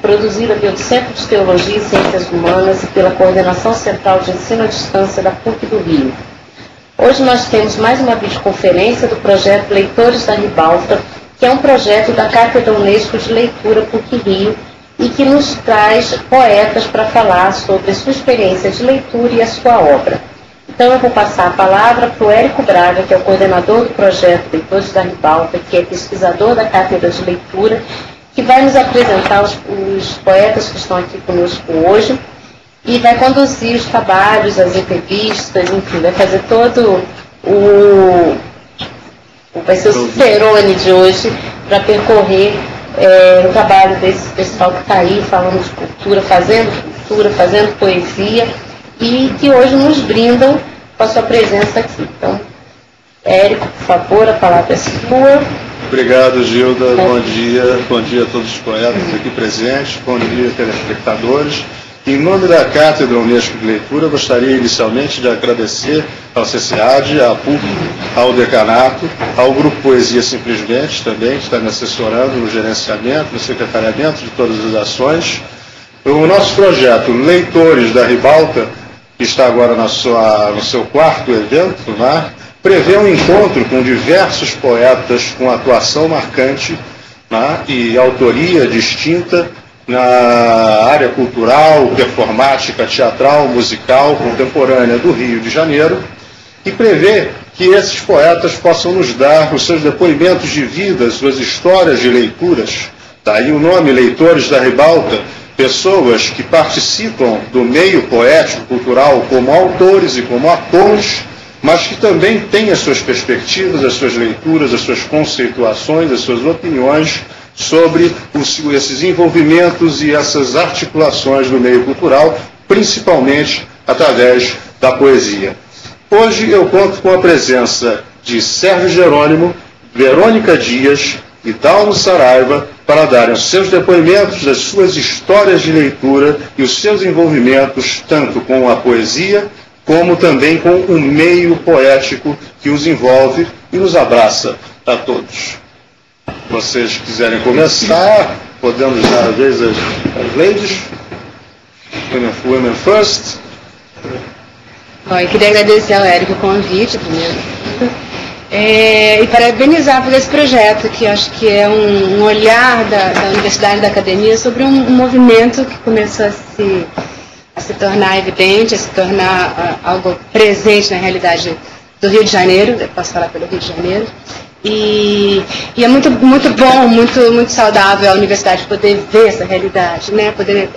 produzida pelo Centro de Teologia e Ciências Humanas e pela Coordenação Central de Ensino à Distância da PUC do Rio. Hoje nós temos mais uma videoconferência do projeto Leitores da Ribalta, que é um projeto da Cátedra Unesco de Leitura PUC Rio e que nos traz poetas para falar sobre a sua experiência de leitura e a sua obra. Então eu vou passar a palavra para o Érico Braga, que é o coordenador do projeto Leitores da Ribalta, que é pesquisador da Cátedra de Leitura, que vai nos apresentar os poetas que estão aqui conosco hoje e vai conduzir os trabalhos, as entrevistas, enfim, vai fazer todo vai ser o cicerone de hoje para percorrer o trabalho desse pessoal que está aí falando de cultura, fazendo poesia e que hoje nos brindam com a sua presença aqui. Então, Érico, por favor, a palavra é sua. Obrigado, Gilda. Bom dia a todos os poetas aqui presentes, bom dia, telespectadores. Em nome da Cátedra Unesco de Leitura, gostaria inicialmente de agradecer ao CCAD, à PUC, ao Decanato, ao Grupo Poesia Simplesmente também, que está me assessorando no gerenciamento, no secretariamento de todas as ações. O nosso projeto Leitores da Ribalta, que está agora no seu quarto evento, né, prevê um encontro com diversos poetas com atuação marcante, né, e autoria distinta na área cultural, performática, teatral, musical, contemporânea do Rio de Janeiro, e prevê que esses poetas possam nos dar os seus depoimentos de vida, suas histórias de leituras. Daí o nome Leitores da Ribalta, pessoas que participam do meio poético, cultural, como autores e como atores, mas que também têm as suas perspectivas, as suas leituras, as suas conceituações, as suas opiniões sobre esses envolvimentos e essas articulações no meio cultural, principalmente através da poesia. Hoje eu conto com a presença de Sérgio Jerônimo, Verônica Dias e Dalmo Saraiva para darem os seus depoimentos das suas histórias de leitura e os seus envolvimentos tanto com a poesia como também com o meio poético que os envolve e nos abraça a todos. Se vocês quiserem começar, podemos dar a vez as ladies. Women first. Bom, eu queria agradecer ao Érico o convite, primeiro. E parabenizar por esse projeto, que acho que é um olhar da Universidade e da Academia sobre um movimento que começou a se tornar evidente, a se tornar algo presente na realidade do Rio de Janeiro, eu posso falar pelo Rio de Janeiro, e é muito bom, muito saudável a universidade poder ver essa realidade, né? Poder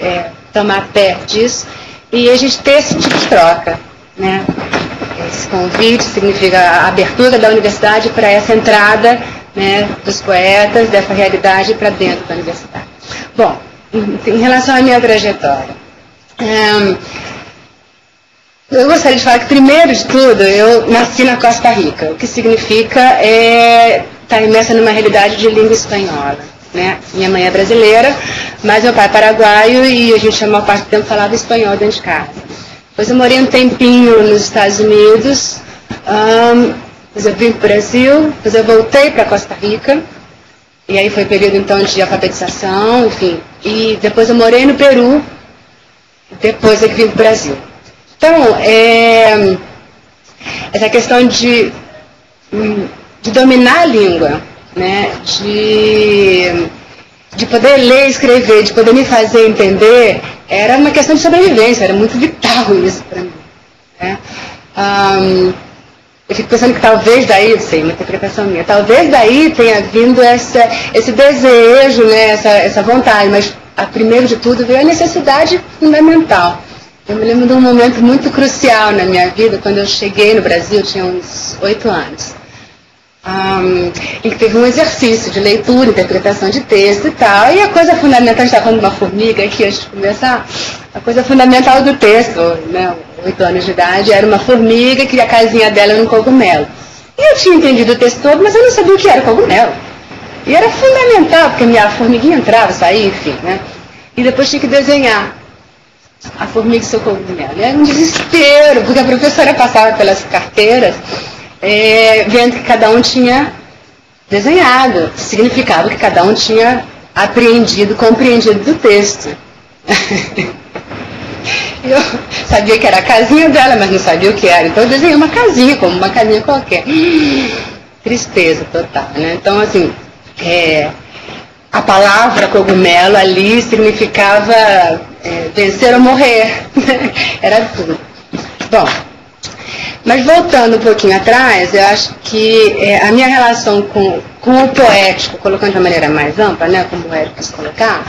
tomar pé disso, e a gente ter esse tipo de troca, né? Esse convite significa a abertura da universidade para essa entrada, né, dos poetas, dessa realidade para dentro da universidade. Bom, em relação à minha trajetória, eu gostaria de falar que, primeiro de tudo, eu nasci na Costa Rica, o que significa estar imersa numa realidade de língua espanhola, né? Minha mãe é brasileira, mas meu pai é paraguaio e a gente, a maior parte do tempo, falava espanhol dentro de casa. Depois eu morei um tempinho nos Estados Unidos, depois eu vim para o Brasil, depois eu voltei para Costa Rica, e aí foi período então de alfabetização, enfim, e depois eu morei no Peru, depois é que vim para o Brasil. Então, essa questão de dominar a língua, né, de poder ler e escrever, de poder me fazer entender, era uma questão de sobrevivência, era muito vital isso para mim, né? Eu fico pensando que talvez daí, eu sei, uma interpretação minha, talvez daí tenha vindo esse desejo, né, essa vontade, mas primeiro de tudo veio a necessidade fundamental. Eu me lembro de um momento muito crucial na minha vida, quando eu cheguei no Brasil, eu tinha uns 8 anos, em que teve um exercício de leitura, interpretação de texto e tal, e a coisa fundamental, a gente estava falando de uma formiga aqui antes de começar, a coisa fundamental do texto, né, 8 anos de idade, era uma formiga que a casinha dela era um cogumelo. E eu tinha entendido o texto todo, mas eu não sabia o que era cogumelo. E era fundamental, porque a minha formiguinha entrava, saía, enfim, né? E depois tinha que desenhar a formiga e seu cogumelo. Era um desespero, porque a professora passava pelas carteiras, vendo que cada um tinha desenhado, significava que cada um tinha apreendido, compreendido do texto. Eu sabia que era a casinha dela, mas não sabia o que era. Então eu desenhei uma casinha, como uma casinha qualquer. Tristeza total, né? Então, assim, a palavra cogumelo ali significava vencer ou morrer. Era tudo. Bom, mas voltando um pouquinho atrás, eu acho que a minha relação com o poético, colocando de uma maneira mais ampla, né, como o Hélio quis colocar,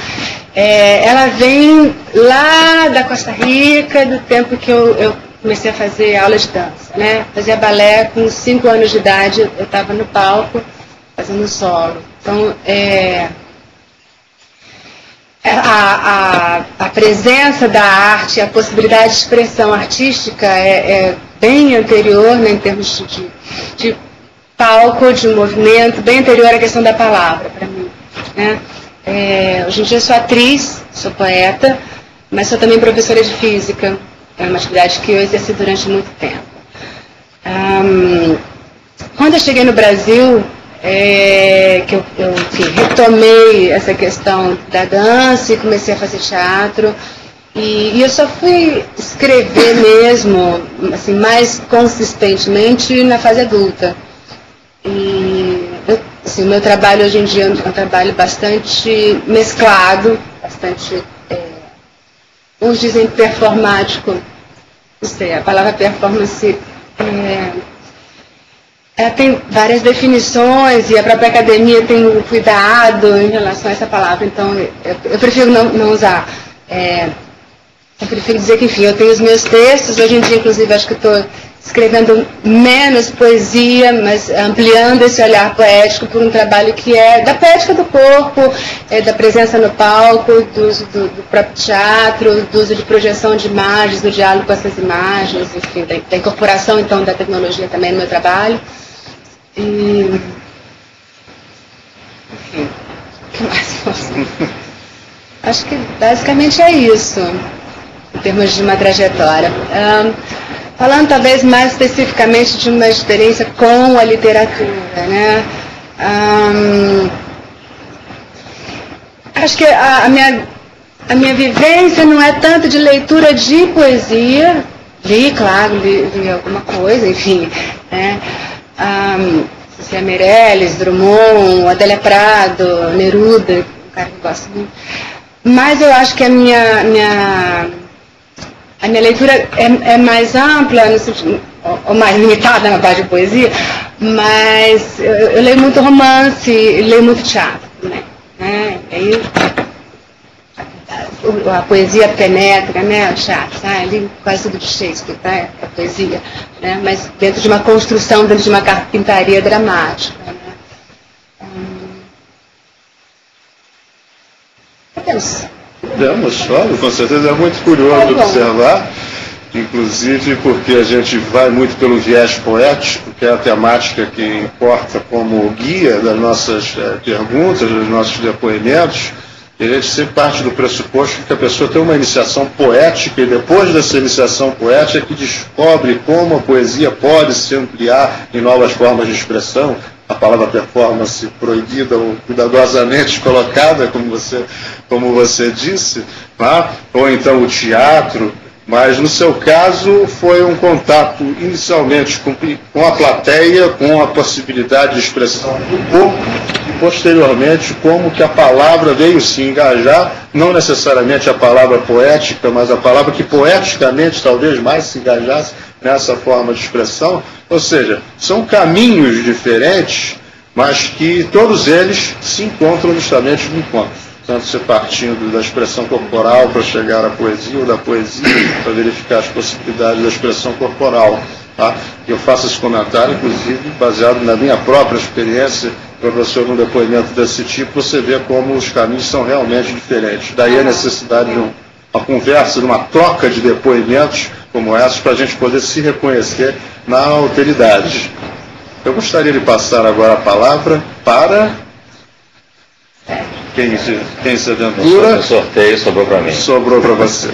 ela vem lá da Costa Rica, do tempo que eu comecei a fazer aula de dança, né? Fazia balé com 5 anos de idade, eu estava no palco fazendo solo. Então, a presença da arte, a possibilidade de expressão artística é bem anterior, né, em termos de palco, de movimento, bem anterior à questão da palavra, para mim, né? Hoje em dia eu sou atriz, sou poeta, mas sou também professora de física. É uma atividade que eu exerci durante muito tempo. Quando eu cheguei no Brasil, que eu retomei essa questão da dança e comecei a fazer teatro, e eu só fui escrever mesmo, assim, mais consistentemente na fase adulta. E assim, o meu trabalho hoje em dia é um trabalho bastante mesclado, bastante, uns dizem performático, não sei, a palavra performance ela tem várias definições e a própria academia tem um cuidado em relação a essa palavra, então eu prefiro não usar. Eu prefiro dizer que, enfim, eu tenho os meus textos, hoje em dia, inclusive, acho que estou escrevendo menos poesia, mas ampliando esse olhar poético por um trabalho que é da poética do corpo, da presença no palco, do uso do próprio teatro, do uso de projeção de imagens, do diálogo com essas imagens, enfim, da incorporação, então, da tecnologia também no meu trabalho. E, enfim, o que mais posso? Acho que basicamente é isso, em termos de uma trajetória. Falando talvez mais especificamente de uma experiência com a literatura, né? Acho que a minha vivência não é tanto de leitura de poesia, li alguma coisa, enfim, né? Cecília Meirelles, Drummond, Adélia Prado, Neruda, um cara que eu gosto muito. Mas eu acho que a minha leitura é mais ampla, no sentido, ou mais limitada na parte de poesia, mas eu leio muito romance, leio muito teatro também, né? Aí a poesia penetra, né? O teatro, tá? Li quase tudo de Shakespeare, tá? A poesia, né? Mas dentro de uma construção, dentro de uma carpintaria dramática, né? Temos, olha, com certeza é muito curioso observar, inclusive porque a gente vai muito pelo viés poético, que é a temática que importa como guia das nossas perguntas, dos nossos depoimentos, e a gente sempre parte do pressuposto que a pessoa tem uma iniciação poética e depois dessa iniciação poética que descobre como a poesia pode se ampliar em novas formas de expressão. A palavra performance proibida ou cuidadosamente colocada, como você disse, tá? Ou então o teatro, mas no seu caso foi um contato inicialmente com a plateia, com a possibilidade de expressão do corpo, e posteriormente como que a palavra veio se engajar, não necessariamente a palavra poética, mas a palavra que poeticamente talvez mais se engajasse nessa forma de expressão. Ou seja, são caminhos diferentes, mas que todos eles se encontram justamente no encontro. Tanto você partindo da expressão corporal para chegar à poesia, ou da poesia para verificar as possibilidades da expressão corporal. Tá? Eu faço esse comentário, inclusive, baseado na minha própria experiência, professor, num depoimento desse tipo, você vê como os caminhos são realmente diferentes. Daí a necessidade de uma conversa, de uma troca de depoimentos como essas, para a gente poder se reconhecer na alteridade. Eu gostaria de passar agora a palavra para quem se aventura. O sorteio sobrou para mim. Sobrou para você.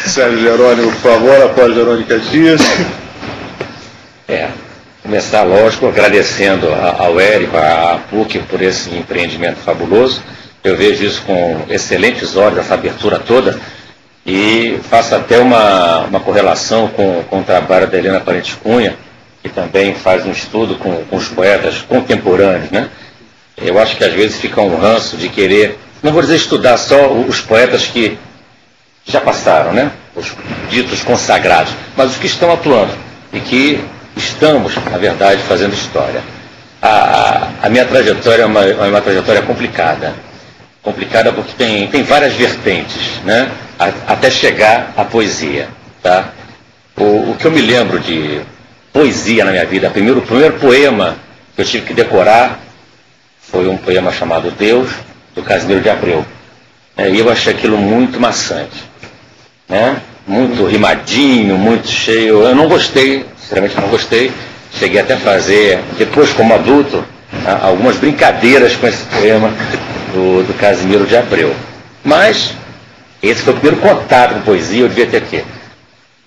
Sérgio Jerônimo, por favor, após Verônica Dias. Começar, lógico, agradecendo ao Érico, à PUC, por esse empreendimento fabuloso. Eu vejo isso com excelentes olhos, essa abertura toda, e faço até uma correlação com o trabalho da Helena Parente Cunha, que também faz um estudo com os poetas contemporâneos, né? Eu acho que às vezes fica um ranço de querer, não vou dizer estudar só os poetas que já passaram, né? Os ditos consagrados, mas os que estão atuando e que estamos, na verdade, fazendo história. A minha trajetória é uma trajetória complicada. Complicada porque tem várias vertentes, né? Até chegar à poesia. Tá? O que eu me lembro de poesia na minha vida, o primeiro poema que eu tive que decorar foi um poema chamado Deus, do Casimiro de Abreu. E eu achei aquilo muito maçante. Né? Muito rimadinho, muito cheio. Eu não gostei, sinceramente não gostei. Cheguei até a fazer, depois como adulto, algumas brincadeiras com esse poema do Casimiro de Abreu. Mas esse foi o primeiro contato com poesia, eu devia ter aqui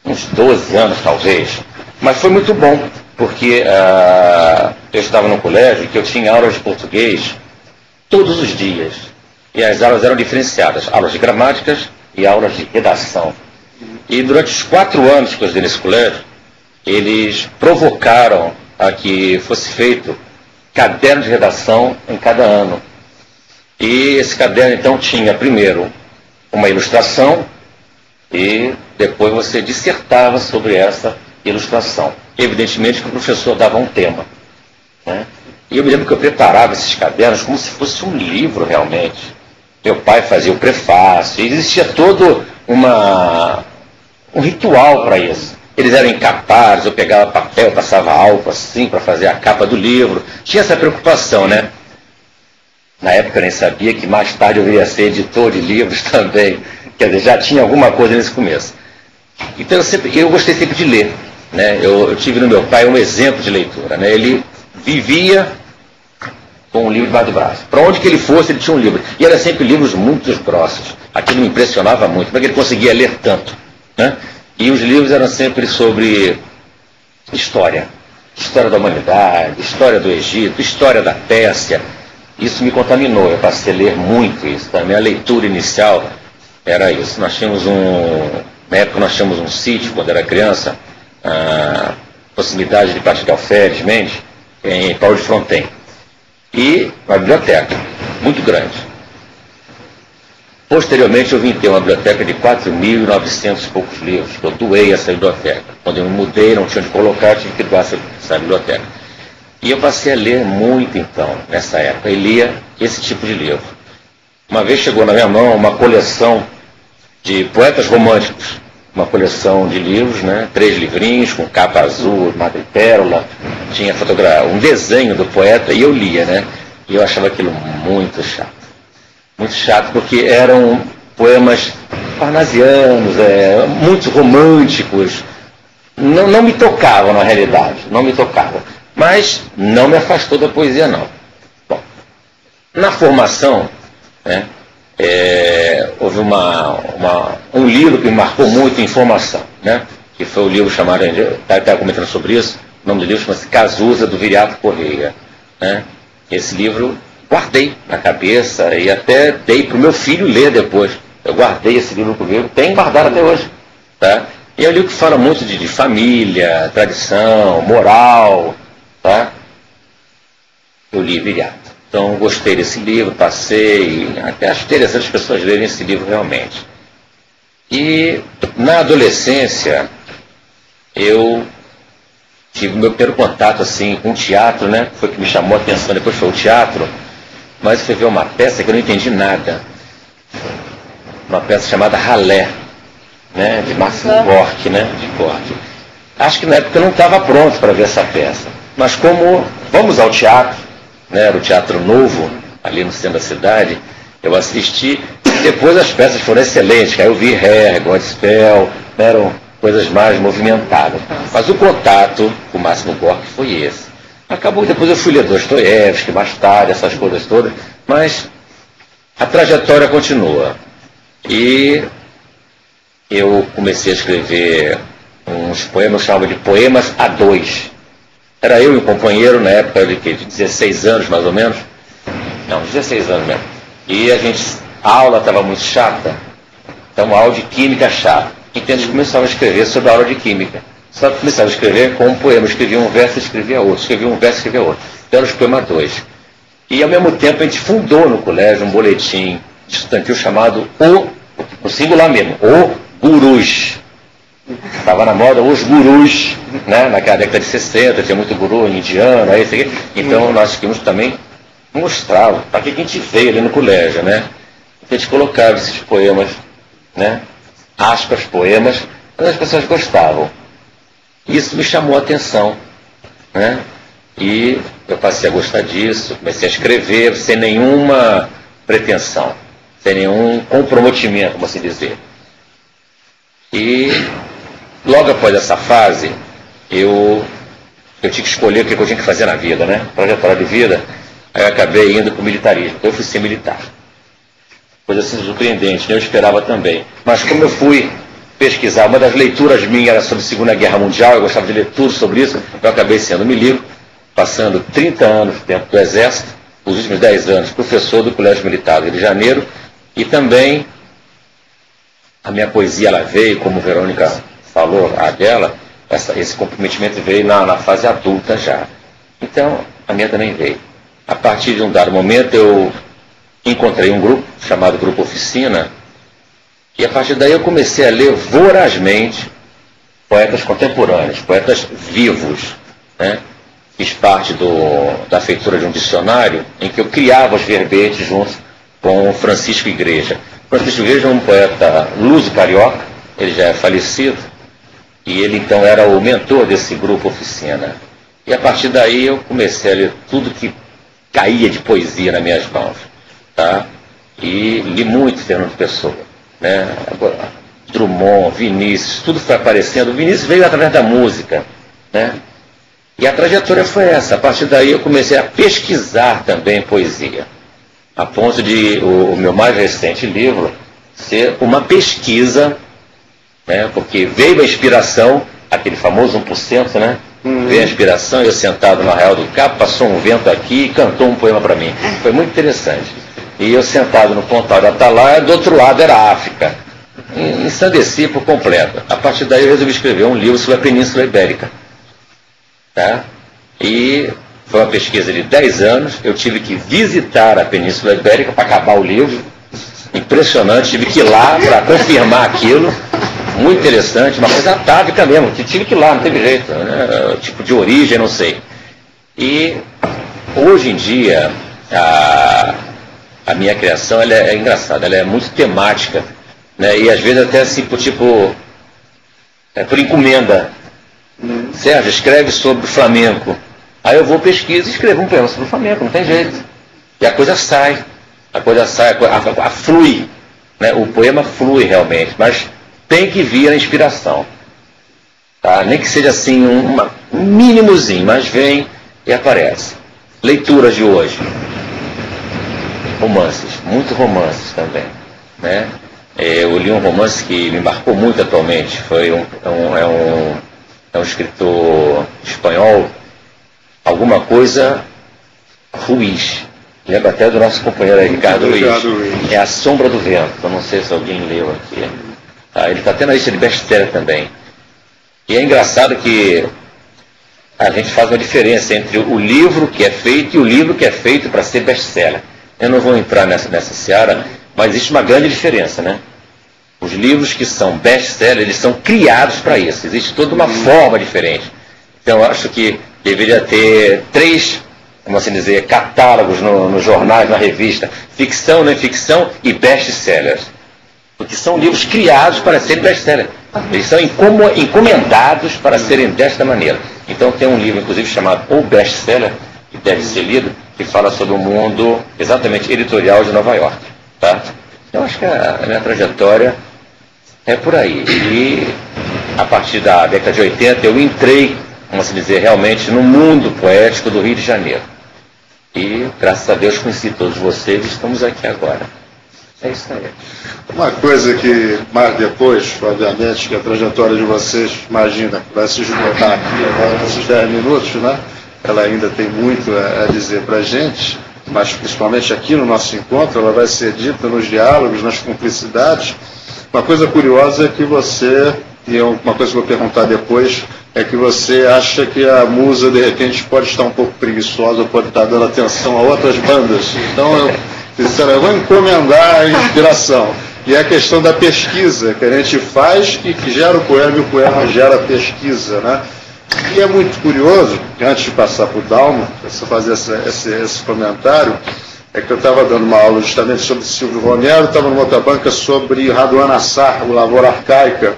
uns 12 anos talvez. Mas foi muito bom, porque eu estava no colégio que eu tinha aulas de português todos os dias. E as aulas eram diferenciadas, aulas de gramáticas e aulas de redação. E durante os 4 anos que eu estudei nesse colégio, eles provocaram a que fosse feito caderno de redação em cada ano. E esse caderno, então, tinha, primeiro, uma ilustração e depois você dissertava sobre essa ilustração. Evidentemente que o professor dava um tema. Né? E eu me lembro que eu preparava esses cadernos como se fosse um livro, realmente. Meu pai fazia o prefácio, e existia todo um ritual para isso. Eles eram encapados, eu pegava papel, passava álcool assim para fazer a capa do livro. Tinha essa preocupação, né? Na época eu nem sabia que mais tarde eu iria ser editor de livros também. Quer dizer, já tinha alguma coisa nesse começo. Então eu gostei sempre de ler. Né? Eu tive no meu pai um exemplo de leitura. Né? Ele vivia com um livro debaixo do braço. Para onde que ele fosse, ele tinha um livro. E eram sempre livros muito grossos. Aquilo me impressionava muito. Como é que ele conseguia ler tanto? Né? E os livros eram sempre sobre história. História da humanidade, história do Egito, história da Pérsia. Isso me contaminou. Eu passei a ler muito isso. A minha leitura inicial era isso. Na época nós tínhamos um sítio, quando era criança, proximidade de Praça de Alferes, Mendes, em Paulo de Fronten. E uma biblioteca muito grande. Posteriormente eu vim ter uma biblioteca de 4.900 e poucos livros, que eu doei essa biblioteca. Quando eu me mudei, não tinha onde colocar, tive que doar essa biblioteca. E eu passei a ler muito então, nessa época, e lia esse tipo de livro. Uma vez chegou na minha mão uma coleção de poetas românticos, uma coleção de livros, né? 3 livrinhos com capa azul, madrepérola, tinha um desenho do poeta, e eu lia, né? E eu achava aquilo muito chato. Muito chato, porque eram poemas parnasianos, muito românticos. Não me tocavam, na realidade, não me tocavam. Mas não me afastou da poesia, não. Bom, na formação, né, houve um livro que me marcou muito em formação, né, que foi o livro chamado, estava comentando sobre isso, o nome do livro chama-se Cazuza, do Viriato Correia. Né? Esse livro guardei na cabeça e até dei para o meu filho ler depois. Eu guardei esse livro comigo, tenho guardado até hoje. Tá? E é um livro que fala muito de família, tradição, moral. Tá? Eu li Viriato. Então gostei desse livro, passei, até acho interessante as pessoas lerem esse livro realmente. E na adolescência eu tive meu primeiro contato assim, com o teatro, né? Foi que me chamou a atenção, depois foi o teatro. Mas foi ver uma peça que eu não entendi nada. Uma peça chamada Ralé, né? De Máximo Gorki, né? De Gorki. Acho que na época eu não estava pronto para ver essa peça. Mas como vamos ao teatro, né? Era o Teatro Novo, ali no centro da cidade, eu assisti. Depois as peças foram excelentes. Aí eu vi Hair, Godspell, eram coisas mais movimentadas. Mas o contato com o Máximo Gorki foi esse. Acabou, depois eu fui ler Dostoiévski, mais tarde, essas coisas todas, mas a trajetória continua. E eu comecei a escrever uns poemas, eu chamava de poemas A2. Era eu e um companheiro, na época de 16 anos mais ou menos. Não, 16 anos mesmo. E a aula estava muito chata. Então, a aula de química chata. Então, a gente começava a escrever sobre a aula de química. Só que começava a escrever com um poema. Escrevia um verso, escrevia outro. Escrevia um verso, escrevia outro. Então, eram os poemas 2. E, ao mesmo tempo, a gente fundou no colégio um boletim estudantil chamado no singular mesmo, O Gurus. Estava na moda os gurus, né? Naquela década de 60, tinha muito guru indiano, aí, então nós tínhamos também mostrava para que a gente veio ali no colégio, né? A gente colocava esses poemas, né? Aspas, poemas, mas as pessoas gostavam. Isso me chamou a atenção, né? E eu passei a gostar disso, comecei a escrever sem nenhuma pretensão, sem nenhum comprometimento, como assim dizer. E logo após essa fase, eu tinha que escolher o que eu tinha que fazer na vida, né? Trajetória de vida. Aí eu acabei indo para o militarismo. Eu fui ser militar. Coisa assim surpreendente, né? Eu esperava também. Mas como eu fui pesquisar, uma das leituras minhas era sobre a Segunda Guerra Mundial, eu gostava de ler tudo sobre isso, eu acabei sendo milico, passando 30 anos dentro do Exército, os últimos 10 anos, professor do Colégio Militar do Rio de Janeiro, e também a minha poesia ela veio, como Verônica falou, a dela, esse comprometimento veio na fase adulta já. Então, a minha também veio. A partir de um dado momento, eu encontrei um grupo, chamado Grupo Oficina, e a partir daí eu comecei a ler vorazmente poetas contemporâneos, poetas vivos, né? Fiz parte da feitura de um dicionário em que eu criava os verbetes junto com Francisco Igreja. Francisco Igreja é um poeta luso-carioca, ele já é falecido, e ele então era o mentor desse Grupo Oficina. E a partir daí eu comecei a ler tudo que caía de poesia nas minhas mãos, tá? E li muito Fernando Pessoa, né? Drummond, Vinícius, tudo foi aparecendo. O Vinícius veio através da música, né? E a trajetória foi essa. A partir daí eu comecei a pesquisar também poesia, a ponto de o meu mais recente livro ser uma pesquisa, né? Porque veio a inspiração, aquele famoso 1%, né? Veio a inspiração, eu sentado no Arraial do Cabo, passou um vento aqui e cantou um poema para mim. Foi muito interessante. E eu sentado no Pontal da Atalaia, do outro lado era a África. Ensandeci por completo. A partir daí eu resolvi escrever um livro sobre a Península Ibérica. Tá? E foi uma pesquisa de 10 anos, eu tive que visitar a Península Ibérica para acabar o livro. Impressionante, tive que ir lá para confirmar aquilo. Muito interessante, uma coisa atávica mesmo, tive que ir lá, não teve jeito, né? Tipo de origem, não sei. E hoje em dia, a minha criação ela é engraçada, ela é muito temática, né? E às vezes até assim, por por encomenda. Sérgio, escreve sobre o Flamengo. Aí eu vou pesquisa e escrevo um poema sobre o Flamengo, não tem jeito. E a coisa sai, flui, né? O poema flui realmente, mas tem que vir a inspiração, tá? Nem que seja assim um mínimozinho, mas vem e aparece. Leituras de hoje, romances, muitos romances também, né? Eu li um romance que me marcou muito atualmente, foi um escritor espanhol, alguma coisa Ruiz, lembra até do nosso companheiro aí, Ricardo Ruiz. É A Sombra do Vento, eu não sei se alguém leu aqui. Ele está até na lista de best-seller também. E é engraçado que a gente faz uma diferença entre o livro que é feito e o livro que é feito para ser best-seller. Eu não vou entrar nessa seara, mas existe uma grande diferença, né? Os livros que são best-seller, eles são criados para isso. Existe toda uma forma diferente. Então, eu acho que deveria ter 3, como assim dizer, catálogos nos jornais, na revista. Ficção, não ficção e best-sellers. Porque são livros criados para serem best-seller. Eles são encomendados para serem desta maneira. Então tem um livro, inclusive, chamado O Best-Seller, que deve ser lido, que fala sobre o mundo exatamente editorial de Nova York. Tá? Eu acho que a minha trajetória é por aí. E a partir da década de 80 eu entrei, vamos assim dizer, realmente no mundo poético do Rio de Janeiro. E, graças a Deus, conheci todos vocês e estamos aqui agora. É isso aí. Uma coisa que mais depois, obviamente, que a trajetória de vocês, imagina, vai se esgotar aqui agora nesses 10 minutos, né? ela ainda tem muito a dizer para a gente, mas principalmente aqui no nosso encontro, ela vai ser dita nos diálogos, nas cumplicidades. Uma coisa curiosa é que você, e é uma coisa que eu vou perguntar depois, é que você acha que a musa, de repente, pode estar um pouco preguiçosa, pode estar dando atenção a outras bandas. Então, eu vou encomendar a inspiração. E é a questão da pesquisa, que a gente faz e que gera o poema, e o poema gera a pesquisa, né? E é muito curioso, antes de passar para o Dalmo, fazer esse comentário, é que eu estava dando uma aula justamente sobre Silvio Romero, estava numa outra banca sobre Raduan Assar, o Lavoura Arcaica,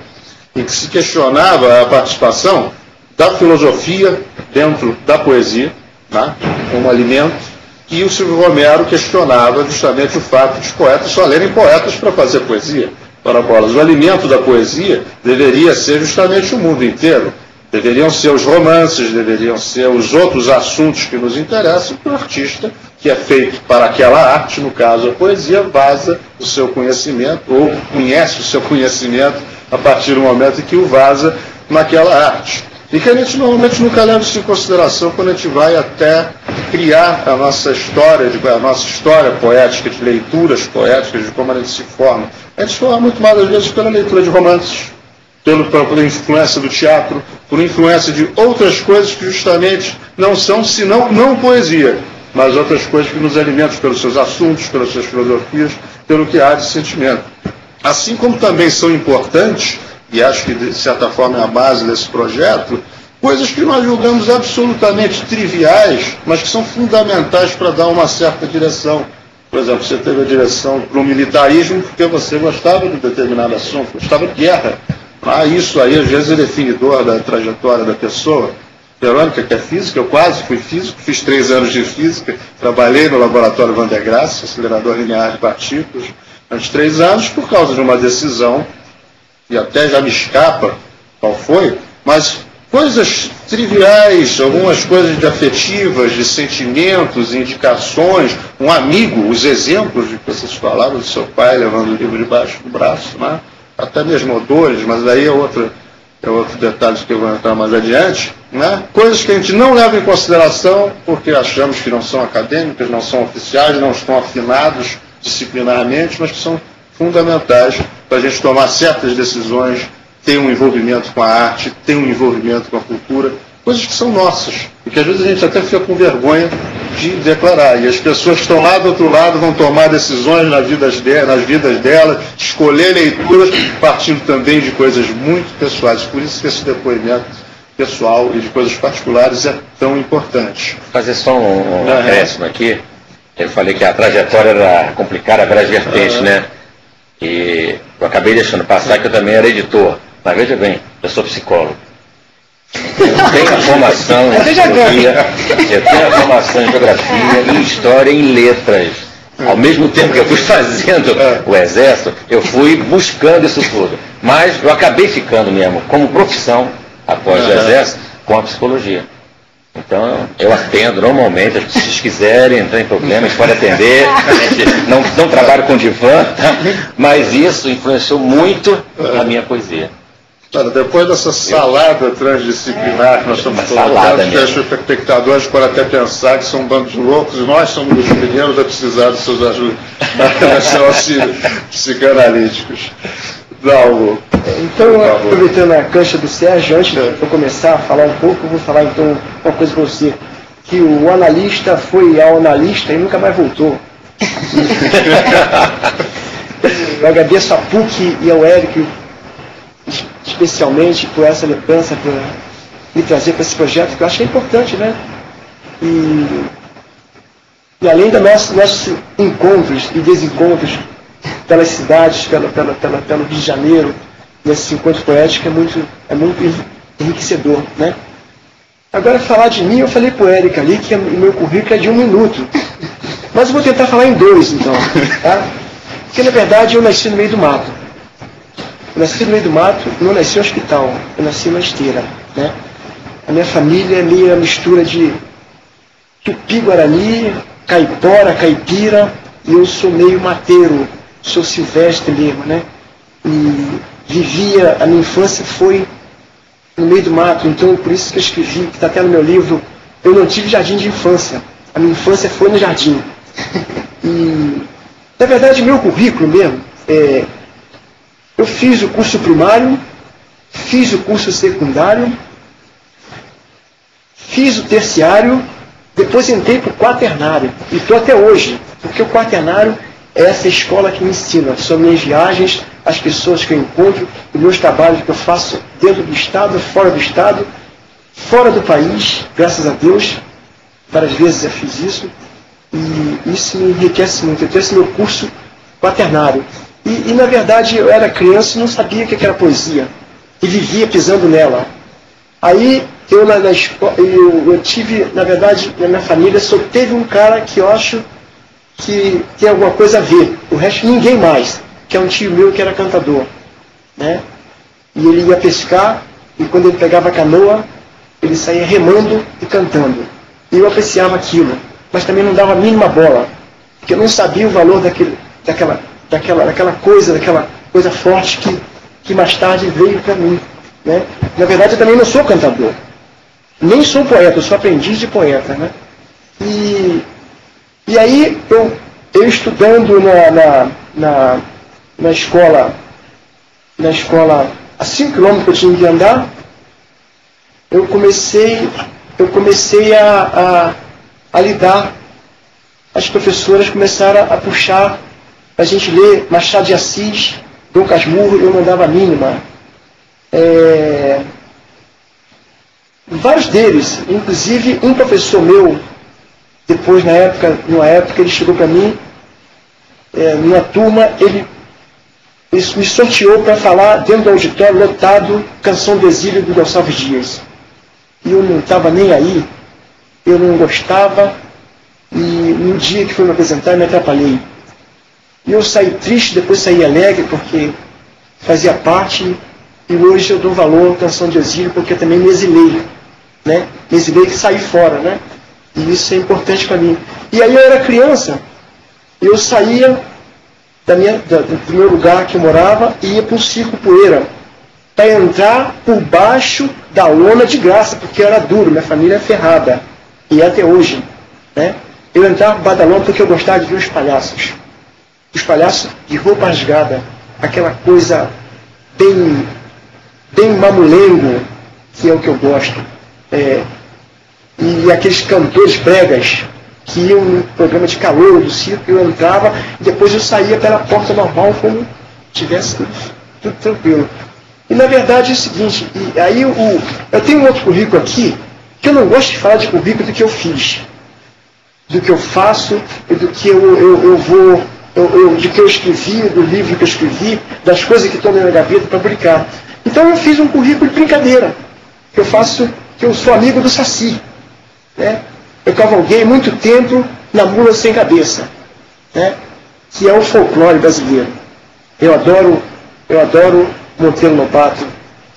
em que se questionava a participação da filosofia dentro da poesia, né, como alimento, e o Silvio Romero questionava justamente o fato de os poetas só lerem poetas para fazer poesia. Para bolas, o alimento da poesia deveria ser justamente o mundo inteiro. Deveriam ser os romances, deveriam ser os outros assuntos que nos interessam, que o artista, que é feito para aquela arte, no caso a poesia, vaza o seu conhecimento, ou conhece o seu conhecimento a partir do momento em que o vaza naquela arte. E que a gente normalmente nunca leva isso em consideração quando a gente vai até criar a nossa história poética, de leituras poéticas, de como a gente se forma. A gente se forma muito mais, às vezes, pela leitura de romances, pela influência do teatro, por influência de outras coisas que justamente não são, senão não poesia, mas outras coisas que nos alimentam pelos seus assuntos, pelas suas filosofias, pelo que há de sentimento. Assim como também são importantes, e acho que de certa forma é a base desse projeto, coisas que nós julgamos absolutamente triviais, mas que são fundamentais para dar uma certa direção. Por exemplo, você teve a direção para o militarismo porque você gostava de determinado assunto, gostava de guerra. Isso aí, às vezes, é definidor da trajetória da pessoa. Verônica, que é física, eu quase fui físico, fiz 3 anos de física, trabalhei no laboratório Van der Grasse, acelerador linear de partículas, durante 3 anos, por causa de uma decisão, e até já me escapa qual foi, mas coisas triviais, algumas coisas de afetivas, de sentimentos, indicações, um amigo, os exemplos de que vocês falaram do seu pai levando o livro debaixo do braço, né? Até mesmo odores, mas daí é outro detalhe que eu vou entrar mais adiante, né? Coisas que a gente não leva em consideração porque achamos que não são acadêmicas, não são oficiais, não estão afinados disciplinarmente, mas que são fundamentais para a gente tomar certas decisões, ter um envolvimento com a arte, ter um envolvimento com a cultura, coisas que são nossas, e que às vezes a gente até fica com vergonha de declarar. E as pessoas que estão lá do outro lado vão tomar decisões nas vidas delas, escolher leituras, partindo também de coisas muito pessoais. Por isso que esse depoimento pessoal e de coisas particulares é tão importante. Fazer só um acréscimo aqui. Eu falei que a trajetória era complicada, várias vertentes, né? E eu acabei deixando passar que eu também era editor. Mas veja bem, eu sou psicólogo. Eu tenho a formação em geografia, eu tenho a formação em geografia, em história, em letras. Ao mesmo tempo que eu fui fazendo o exército, eu fui buscando isso tudo. Mas eu acabei ficando mesmo, como profissão, após o exército, com a psicologia. Então, eu atendo normalmente, se vocês quiserem entrar em problemas, pode atender. A gente não trabalho com divã, tá? Mas isso influenciou muito a minha poesia. Cara, depois dessa salada transdisciplinar que nós estamos colocando, os espectadores podem até pensar que são um bando de loucos, e nós somos os primeiros a precisar dos seus auxílios psicanalíticos. Não, então, aproveitando a cancha do Sérgio, antes de eu começar a falar um pouco, eu vou falar então uma coisa para você, que o analista foi ao analista e nunca mais voltou. Eu agradeço a PUC e ao Érico, especialmente por essa lembrança, por me trazer para esse projeto, que eu acho que é importante, né? E além dos nossos encontros e desencontros pelas cidades, pelo Rio de Janeiro, nesse encontro poético é muito enriquecedor, né? Agora, falar de mim, eu falei para o Érico ali que o meu currículo é de 1 minuto. Mas eu vou tentar falar em 2, então. Tá? Porque, na verdade, eu nasci no meio do mato. Eu nasci no meio do mato, não nasci no hospital, eu nasci na esteira, né? A minha família é meio a mistura de tupi-guarani, caipora, caipira, e eu sou meio mateiro, sou silvestre mesmo, né? E a minha infância foi no meio do mato, então por isso que eu escrevi, que está até no meu livro, eu não tive jardim de infância. A minha infância foi no jardim. E, na verdade, meu currículo mesmo, eu fiz o curso primário, fiz o curso secundário, fiz o terciário, depois entrei para o quaternário. E estou até hoje, porque o quaternário é essa escola que me ensina sobre minhas viagens, as pessoas que eu encontro, os meus trabalhos que eu faço dentro do Estado, fora do país, graças a Deus. Várias vezes eu fiz isso. E isso me enriquece muito. Eu tenho esse meu curso quaternário. E na verdade, eu era criança e não sabia o que era poesia. E vivia pisando nela. Aí, eu na escola, eu tive, na verdade, na minha família, só teve um cara que eu acho que tem alguma coisa a ver. O resto, ninguém mais. Que é um tio meu que era cantador. Né? E ele ia pescar, e quando ele pegava a canoa, ele saía remando e cantando. E eu apreciava aquilo. Mas também não dava a mínima bola. Porque eu não sabia o valor daquela coisa forte que mais tarde veio para mim. Né? Na verdade, eu também não sou cantador. Nem sou poeta, eu sou aprendiz de poeta. Né? E aí, eu estudando na escola a 5 km que eu tinha que andar, eu comecei a lidar. As professoras começaram a puxar a gente ler Machado de Assis, Dom Casmurro, eu não dava a mínima. Vários deles, inclusive um professor meu, depois numa época ele chegou para mim, numa turma, ele me sorteou para falar dentro do auditório lotado, Canção do Exílio do Gonçalves Dias. E eu não estava nem aí, eu não gostava, e no dia que fui me apresentar, eu me atrapalhei. E eu saí triste, depois saí alegre, porque fazia parte, e hoje eu dou valor à Canção de Exílio, porque eu também me exilei. Né? Me exilei que saí fora, né? E isso é importante para mim. E aí eu era criança, eu saía do meu lugar que eu morava e ia para o Circo Poeira, para entrar por baixo da lona de graça, porque eu era duro, minha família é ferrada, e é até hoje. Né? Eu entrava por baixo da lona porque eu gostava de ver os palhaços. Os palhaços de roupa rasgada, aquela coisa bem mamulengo, que é o que eu gosto. E aqueles cantores bregas que iam no programa de calor do circo, eu entrava e depois eu saía pela porta normal como tivesse tudo tranquilo. E na verdade é o seguinte, aí eu tenho um outro currículo aqui, que eu não gosto de falar de currículo do que eu fiz, do que eu faço, e do que do que eu escrevi, do livro que eu escrevi, das coisas que estão na minha gaveta para publicar. Então eu fiz um currículo de brincadeira, que eu sou amigo do Saci. Né? Eu cavalguei muito tempo na mula sem cabeça, né? Que é o folclore brasileiro. Eu adoro Monteiro Lobato,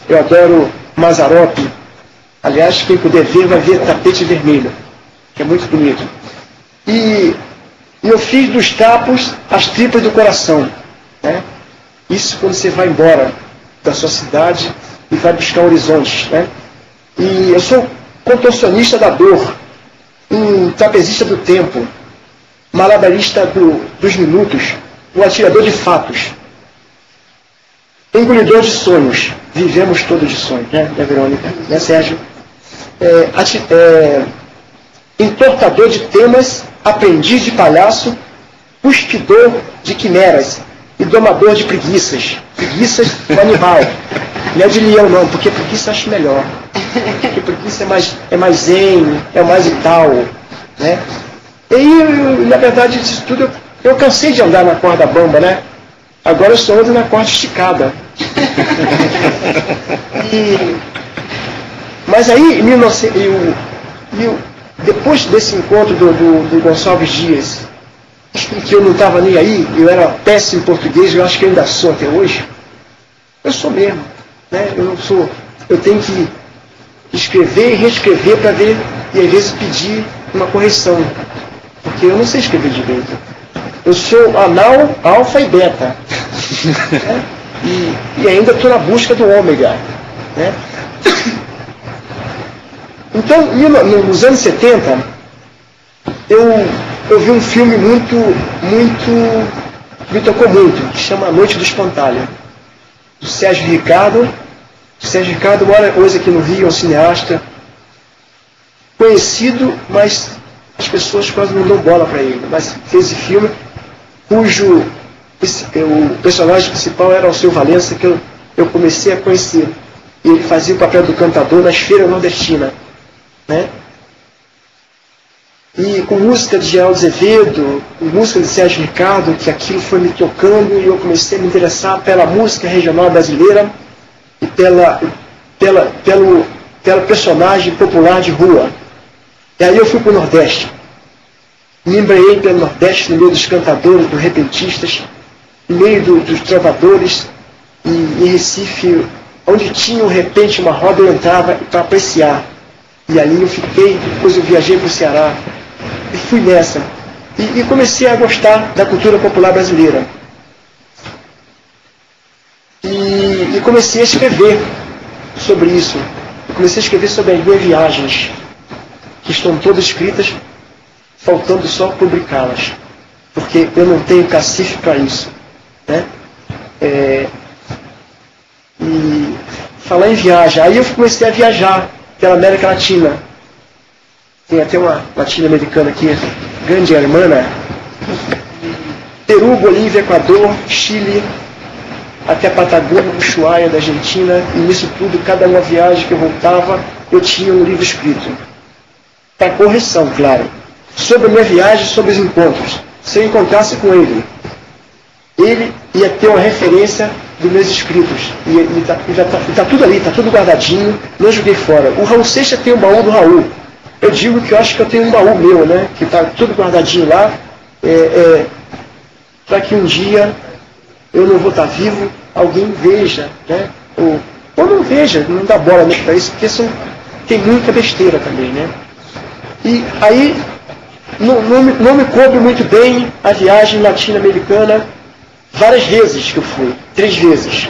eu adoro Mazzaropi. Aliás, quem puder ver, vai ver Tapete Vermelho, que é muito bonito. E eu fiz dos trapos as tripas do coração. Né? Isso quando você vai embora da sua cidade e vai buscar horizontes. Né? E eu sou contorcionista da dor, um trapezista do tempo, malabarista dos minutos, um atirador de fatos, engolidor de sonhos. Vivemos todos de sonhos, né, Verônica? Né, Sérgio? Entortador de temas, aprendiz de palhaço, cuspidor de quimeras e domador de preguiças. Preguiças do animal. Não é de leão não, porque preguiça eu acho melhor. Porque preguiça é mais zen, é mais e tal. Né? E aí, na verdade, isso tudo, eu cansei de andar na corda bamba, né? Agora eu só ando na corda esticada. Mas aí, depois desse encontro do Gonçalves Dias, que eu não estava nem aí, eu era péssimo em português, eu acho que eu ainda sou até hoje, eu sou mesmo. Né? Eu tenho que escrever e reescrever para ver, e às vezes pedir uma correção, porque eu não sei escrever direito. Eu sou anal, alfa e beta. Né? E ainda estou na busca do ômega. Né? Então, nos anos 70, eu vi um filme me tocou muito, que chama A Noite do Espantalho, do Sérgio Ricardo. O Sérgio Ricardo mora hoje aqui no Rio, é um cineasta conhecido, mas as pessoas quase não dão bola para ele. Mas fez esse filme, cujo o personagem principal era o Alceu Valença, que eu comecei a conhecer. E ele fazia o papel do cantador nas feiras nordestinas, né? E com música de Geraldo Azevedo, com música de Sérgio Ricardo, que aquilo foi me tocando e eu comecei a me interessar pela música regional brasileira e pelo personagem popular de rua. E aí eu fui para o Nordeste. Me embrenhei pelo Nordeste, no meio dos cantadores, dos repentistas, no meio dos trovadores, e em Recife, onde tinha, de repente, uma roda, eu entrava para apreciar. E ali eu fiquei, depois eu viajei para o Ceará, e fui nessa. E comecei a gostar da cultura popular brasileira. E comecei a escrever sobre isso. Eu comecei a escrever sobre as minhas viagens, que estão todas escritas, faltando só publicá-las. Porque eu não tenho cacife para isso, né? E falar em viagem, aí eu comecei a viajar pela América Latina. Tem até uma latino-americana aqui, grande hermana. Peru, Bolívia, Equador, Chile, até Patagônia, Ushuaia da Argentina. E nisso tudo, cada uma viagem que eu voltava, eu tinha um livro escrito. Para correção, claro. Sobre a minha viagem, sobre os encontros. Se eu encontrasse com ele ia ter uma referência dos meus escritos. E está tudo ali, está tudo guardadinho, não joguei fora. O Raul Seixas tem o baú do Raul. Eu digo que eu acho que eu tenho um baú meu, né? Que está tudo guardadinho lá, para que um dia eu não vou estar vivo, alguém veja, né? Ou não veja, não dá bola para isso, porque tem muita besteira também, né? E aí não me coube muito bem a viagem latino-americana, várias vezes que eu fui, 3 vezes.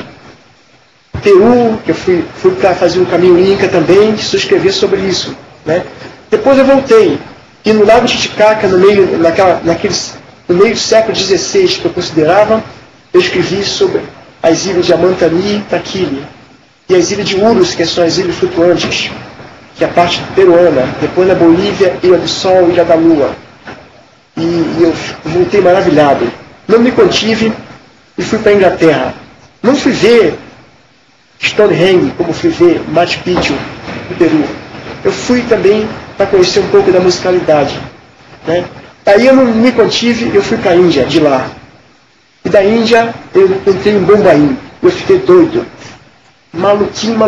Peru, que eu fui para fazer um caminho Inca também, que escrever sobre isso, né? Depois eu voltei, e no Lago Titicaca, no meio do século XVI, que eu considerava, eu escrevi sobre as ilhas de Amantani e Taquile, e as ilhas de Urus, que são as ilhas flutuantes, que é a parte peruana. Depois na Bolívia, Ilha do Sol, Ilha da Lua. E eu voltei maravilhado. Não me contive e fui para a Inglaterra. Não fui ver Stonehenge, como fui ver Machu Picchu, no Peru. Eu fui também para conhecer um pouco da musicalidade, né? Aí eu não me contive, eu fui para a Índia, de lá. E da Índia eu entrei em Bombaim. Eu fiquei doido. Maluquinho,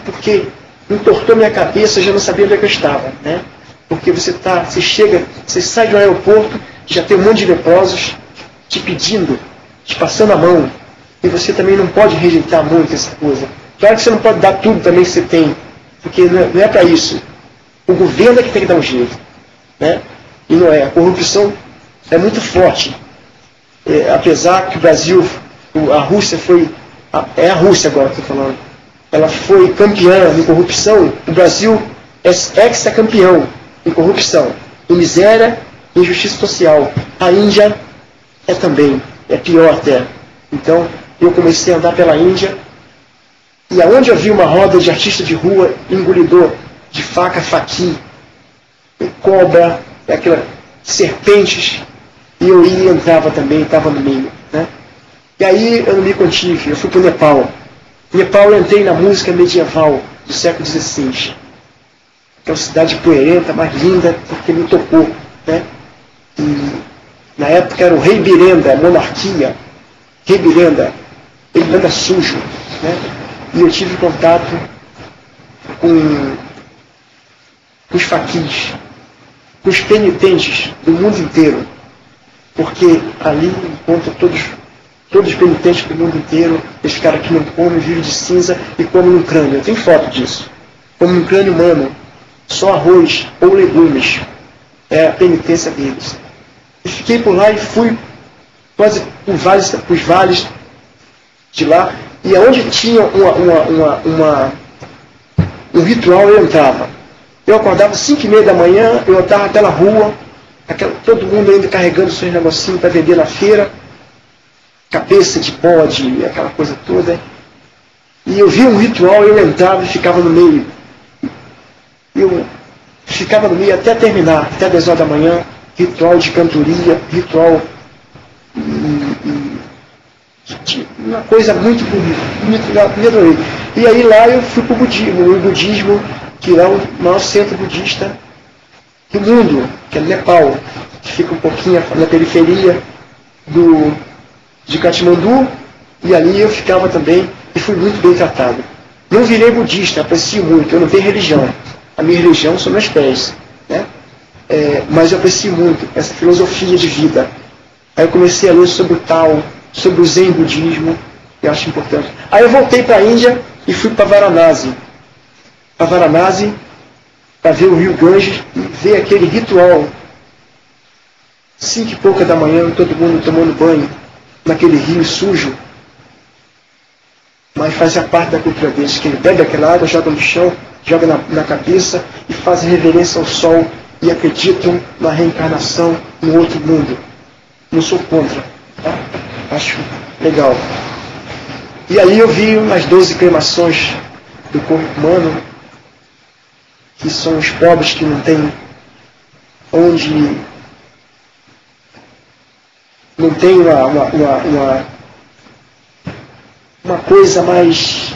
porque entortou minha cabeça, eu já não sabia onde é que eu estava, né? Porque você chega, você sai do aeroporto, já tem um monte de leprosos te pedindo, te passando a mão. E você também não pode rejeitar muito essa coisa. Claro que você não pode dar tudo também que você tem, porque não é para isso. O governo é que tem que dar um jeito, né? E não é. A corrupção é muito forte. Apesar que o Brasil, a Rússia foi... É a Rússia agora que eu estou falando. Ela foi campeã em corrupção. O Brasil é ex-campeão em corrupção, em miséria e injustiça social. A Índia é também, é pior até. Então, eu comecei a andar pela Índia, e aonde eu vi uma roda de artista de rua, engolidor de faca, faqui, cobra, aquelas serpentes, e eu ia e entrava também, estava no meio, né? E aí eu não me contive, eu fui para o Nepal. Nepal eu entrei na música medieval do século XVI, que é uma cidade poeirenta, mais linda, porque me tocou, né? E na época era o rei Birenda, a monarquia. Rei Birenda, ele anda sujo, né? E eu tive contato com os faquis, com os penitentes do mundo inteiro, porque ali encontro todos os penitentes do mundo inteiro, esse cara que não come, vive de cinza e come num crânio. Eu tenho foto disso. Come num crânio humano, só arroz ou legumes. É a penitência deles. E fiquei por lá e fui quase os vales de lá, e aonde tinha um ritual eu entrava. Eu acordava às 5h30 da manhã, eu estava naquela rua, todo mundo ainda carregando seus negocinhos para vender na feira, cabeça de bode, aquela coisa toda. E eu via um ritual, eu entrava e ficava no meio. Eu ficava no meio até terminar, até 10 horas da manhã, ritual de cantoria, ritual uma coisa muito bonita, me adorei. E aí lá eu fui para o budismo, que é o maior centro budista do mundo, que é Nepal, que fica um pouquinho na periferia de Katmandu, e ali eu ficava também e fui muito bem tratado. Não virei budista, aprecio muito, eu não tenho religião. A minha religião são meus pés, né? Mas eu aprecio muito essa filosofia de vida. Aí eu comecei a ler sobre o Tao, sobre o Zen budismo, eu acho importante. Aí eu voltei para a Índia e fui para Varanasi. Para Varanasi, para ver o rio Ganges e ver aquele ritual. 5 e pouca da manhã, todo mundo tomando banho naquele rio sujo. Mas fazia parte da cultura deles, que ele bebe aquela água, joga no chão, joga na cabeça e faz reverência ao sol e acreditam na reencarnação no outro mundo. Não sou contra, tá? Acho legal. E aí eu vi umas 12 cremações do corpo humano, que são os pobres que não têm onde... não tem uma coisa mais...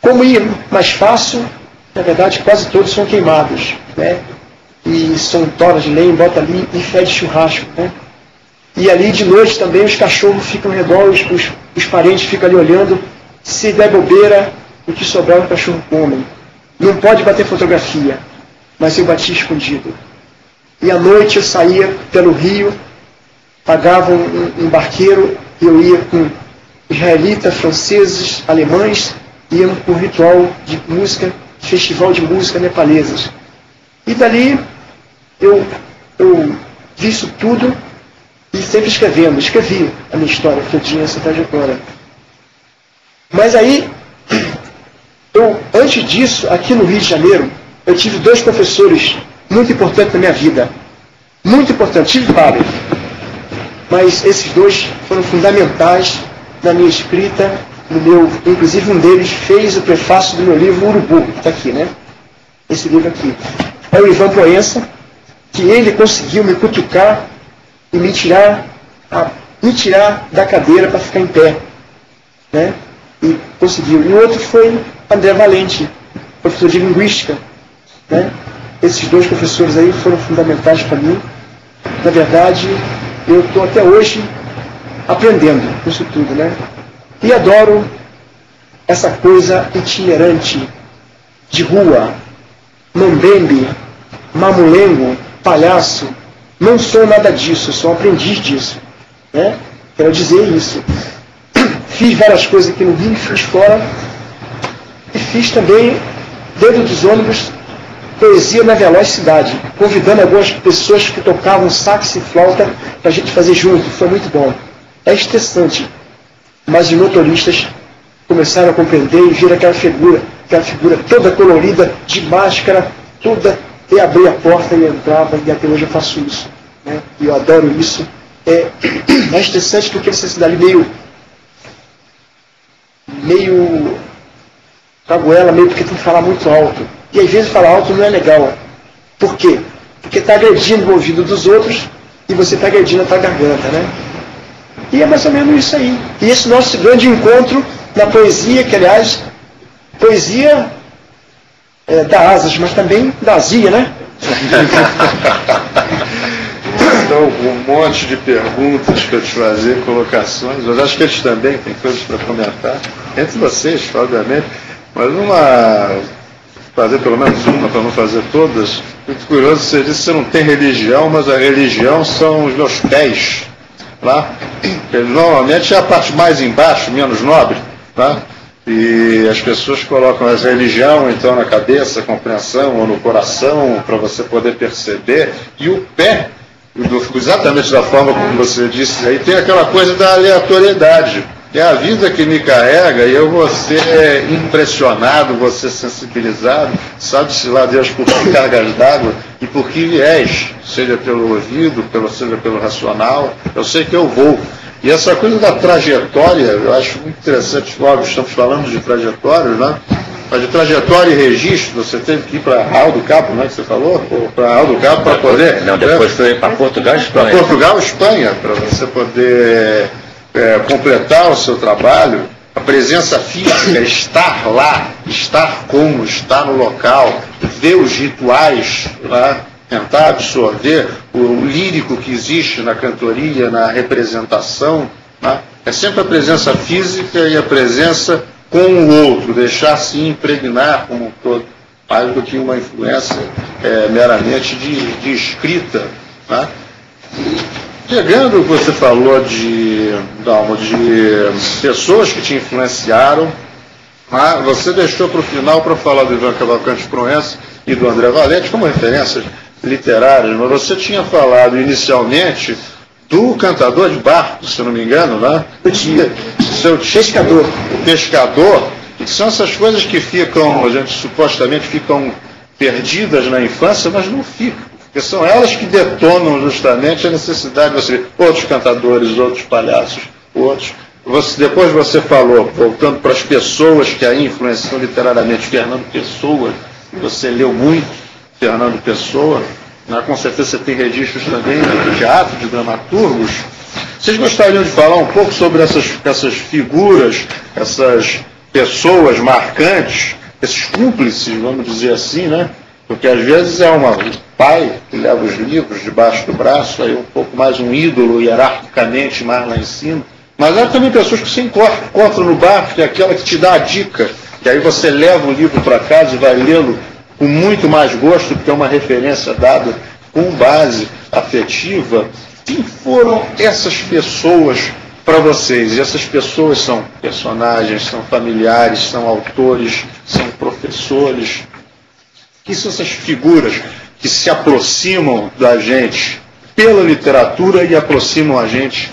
como ir mais fácil, na verdade quase todos são queimados, né? E são toras de lenha, bota ali e fede churrasco, né? E ali de noite também os cachorros ficam ao redor, os parentes ficam ali olhando. Se der bobeira, o que sobrar o cachorro come. Não pode bater fotografia, mas eu bati escondido. E à noite eu saía pelo rio, pagava um barqueiro, e eu ia com israelitas, franceses, alemães, íamos para um ritual de música, festival de música nepalesas. E dali eu vi isso tudo e sempre escrevi a minha história, todinha essa trajetória. Mas aí, antes disso, aqui no Rio de Janeiro, eu tive 2 professores muito importantes na minha vida. Muito importantes, tive vários. Mas esses 2 foram fundamentais na minha escrita, inclusive um deles fez o prefácio do meu livro Urubu, que está aqui, né? Esse livro aqui. É o Ivan Proença, que ele conseguiu me cutucar e me tirar da cadeira para ficar em pé, né? E conseguiu. E o outro foi André Valente, professor de linguística, né? Esses 2 professores aí foram fundamentais para mim. Na verdade, eu estou até hoje aprendendo isso tudo, né? E adoro essa coisa itinerante de rua, mambembe, mamulengo, palhaço. Não sou nada disso, sou um aprendiz disso, né? Quero dizer isso. Fiz várias coisas aqui no Rio, fiz fora, e fiz também, dentro dos ônibus, poesia na veloz cidade, convidando algumas pessoas que tocavam sax e flauta para a gente fazer junto. Foi muito bom. É estressante, mas os motoristas começaram a compreender e viram aquela figura toda colorida, de máscara, toda, e abri a porta e entrava, e até hoje eu faço isso, né? E eu adoro isso. É estressante porque você se dá ali meio cagoela, meio porque tem que falar muito alto. E às vezes falar alto não é legal. Por quê? Porque está agredindo o ouvido dos outros e você está agredindo a tua garganta, né? E é mais ou menos isso aí. E esse nosso grande encontro na poesia, que aliás, poesia dá asas, mas também dá azia, né? Então, um monte de perguntas para te fazer, colocações. Eu acho que eles também têm coisas para comentar. Entre vocês, obviamente. Mas fazer pelo menos uma, para não fazer todas. Muito curioso, você disse que você não tem religião, mas a religião são os meus pés. Tá? Normalmente é a parte mais embaixo, menos nobre. Tá? E as pessoas colocam a religião então na cabeça, compreensão, ou no coração, para você poder perceber. E o pé, exatamente da forma como você disse, aí tem aquela coisa da aleatoriedade. É a vida que me carrega e eu vou ser impressionado, vou ser sensibilizado, sabe-se lá Deus por que cargas d'água e por que viés, seja pelo ouvido, seja pelo racional, eu sei que eu vou. E essa coisa da trajetória, eu acho muito interessante, óbvio, estamos falando de trajetórias, né? Mas de trajetória e registro, você teve que ir para Arraial do Cabo, não é que você falou? Ou para Arraial do Cabo para poder... Não, depois foi para Portugal e Espanha. Para Portugal e Espanha, para você poder completar o seu trabalho, a presença física, estar lá, estar como, estar no local, ver os rituais, né? Tentar absorver o lírico que existe na cantoria, na representação, né? É sempre a presença física e a presença com o outro, deixar-se impregnar como um todo, mais do que uma influência meramente de escrita. Né? Chegando ao que você falou de pessoas que te influenciaram, né? Você deixou para o final para falar do Ivan Cavalcante Proença e do André Valente como referências literárias, mas você tinha falado inicialmente do cantador de barco, se eu não me engano, né? Seu pescador. O pescador, que são essas coisas que ficam, a gente supostamente ficam perdidas na infância, mas não ficam, porque são elas que detonam justamente a necessidade de você ver outros cantadores, outros palhaços, outros. Depois você falou, voltando para as pessoas que aí influenciam literariamente, Fernando Pessoa, você leu muito Fernando Pessoa, né? Com certeza você tem registros também de teatro, de dramaturgos. Vocês gostariam de falar um pouco sobre essas figuras, essas pessoas marcantes, esses cúmplices, vamos dizer assim, né? Porque às vezes é um pai que leva os livros debaixo do braço, aí um pouco mais um ídolo hierarquicamente mais lá em cima. Mas há também pessoas que se encontram no bar, que é aquela que te dá a dica, e aí você leva o livro para casa e vai lê-lo com muito mais gosto, porque é uma referência dada com base afetiva. Quem foram essas pessoas para vocês? E essas pessoas são personagens, são familiares, são autores, são professores. Que são essas figuras que se aproximam da gente pela literatura e aproximam a gente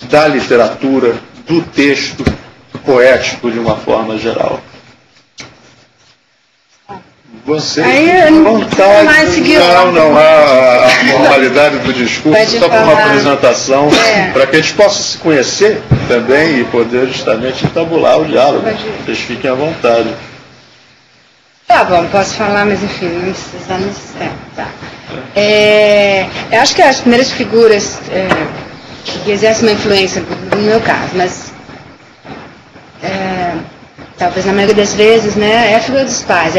da literatura, do texto poético de uma forma geral? Você vontade, não há a formalidade do discurso, só para uma apresentação, para que a gente possa se conhecer também e poder justamente entabular o diálogo. Vocês fiquem à vontade. Tá bom, posso falar, mas enfim, não precisa tá. Eu acho que as primeiras figuras que exercem uma influência, no meu caso, mas talvez na maioria das vezes, né, é a figura dos pais,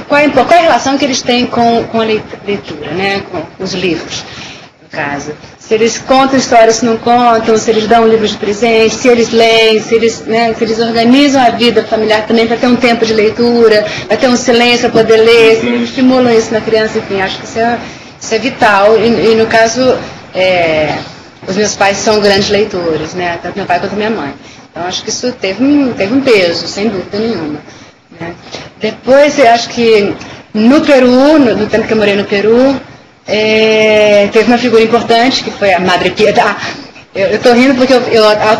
qual é a relação que eles têm com a leitura, né, com os livros, no caso. Se eles contam histórias, se não contam, se eles dão um livro de presente, se eles leem, se eles organizam a vida familiar também para ter um tempo de leitura, para ter um silêncio para poder ler, se eles estimulam isso na criança, enfim, acho que isso é vital. E no caso, os meus pais são grandes leitores, né, tanto meu pai quanto minha mãe. Então, acho que isso teve um peso, sem dúvida nenhuma. Né? Depois, eu acho que no Peru, no tempo que eu morei no Peru, teve uma figura importante, que foi a Madre Piedad. Eu estou rindo porque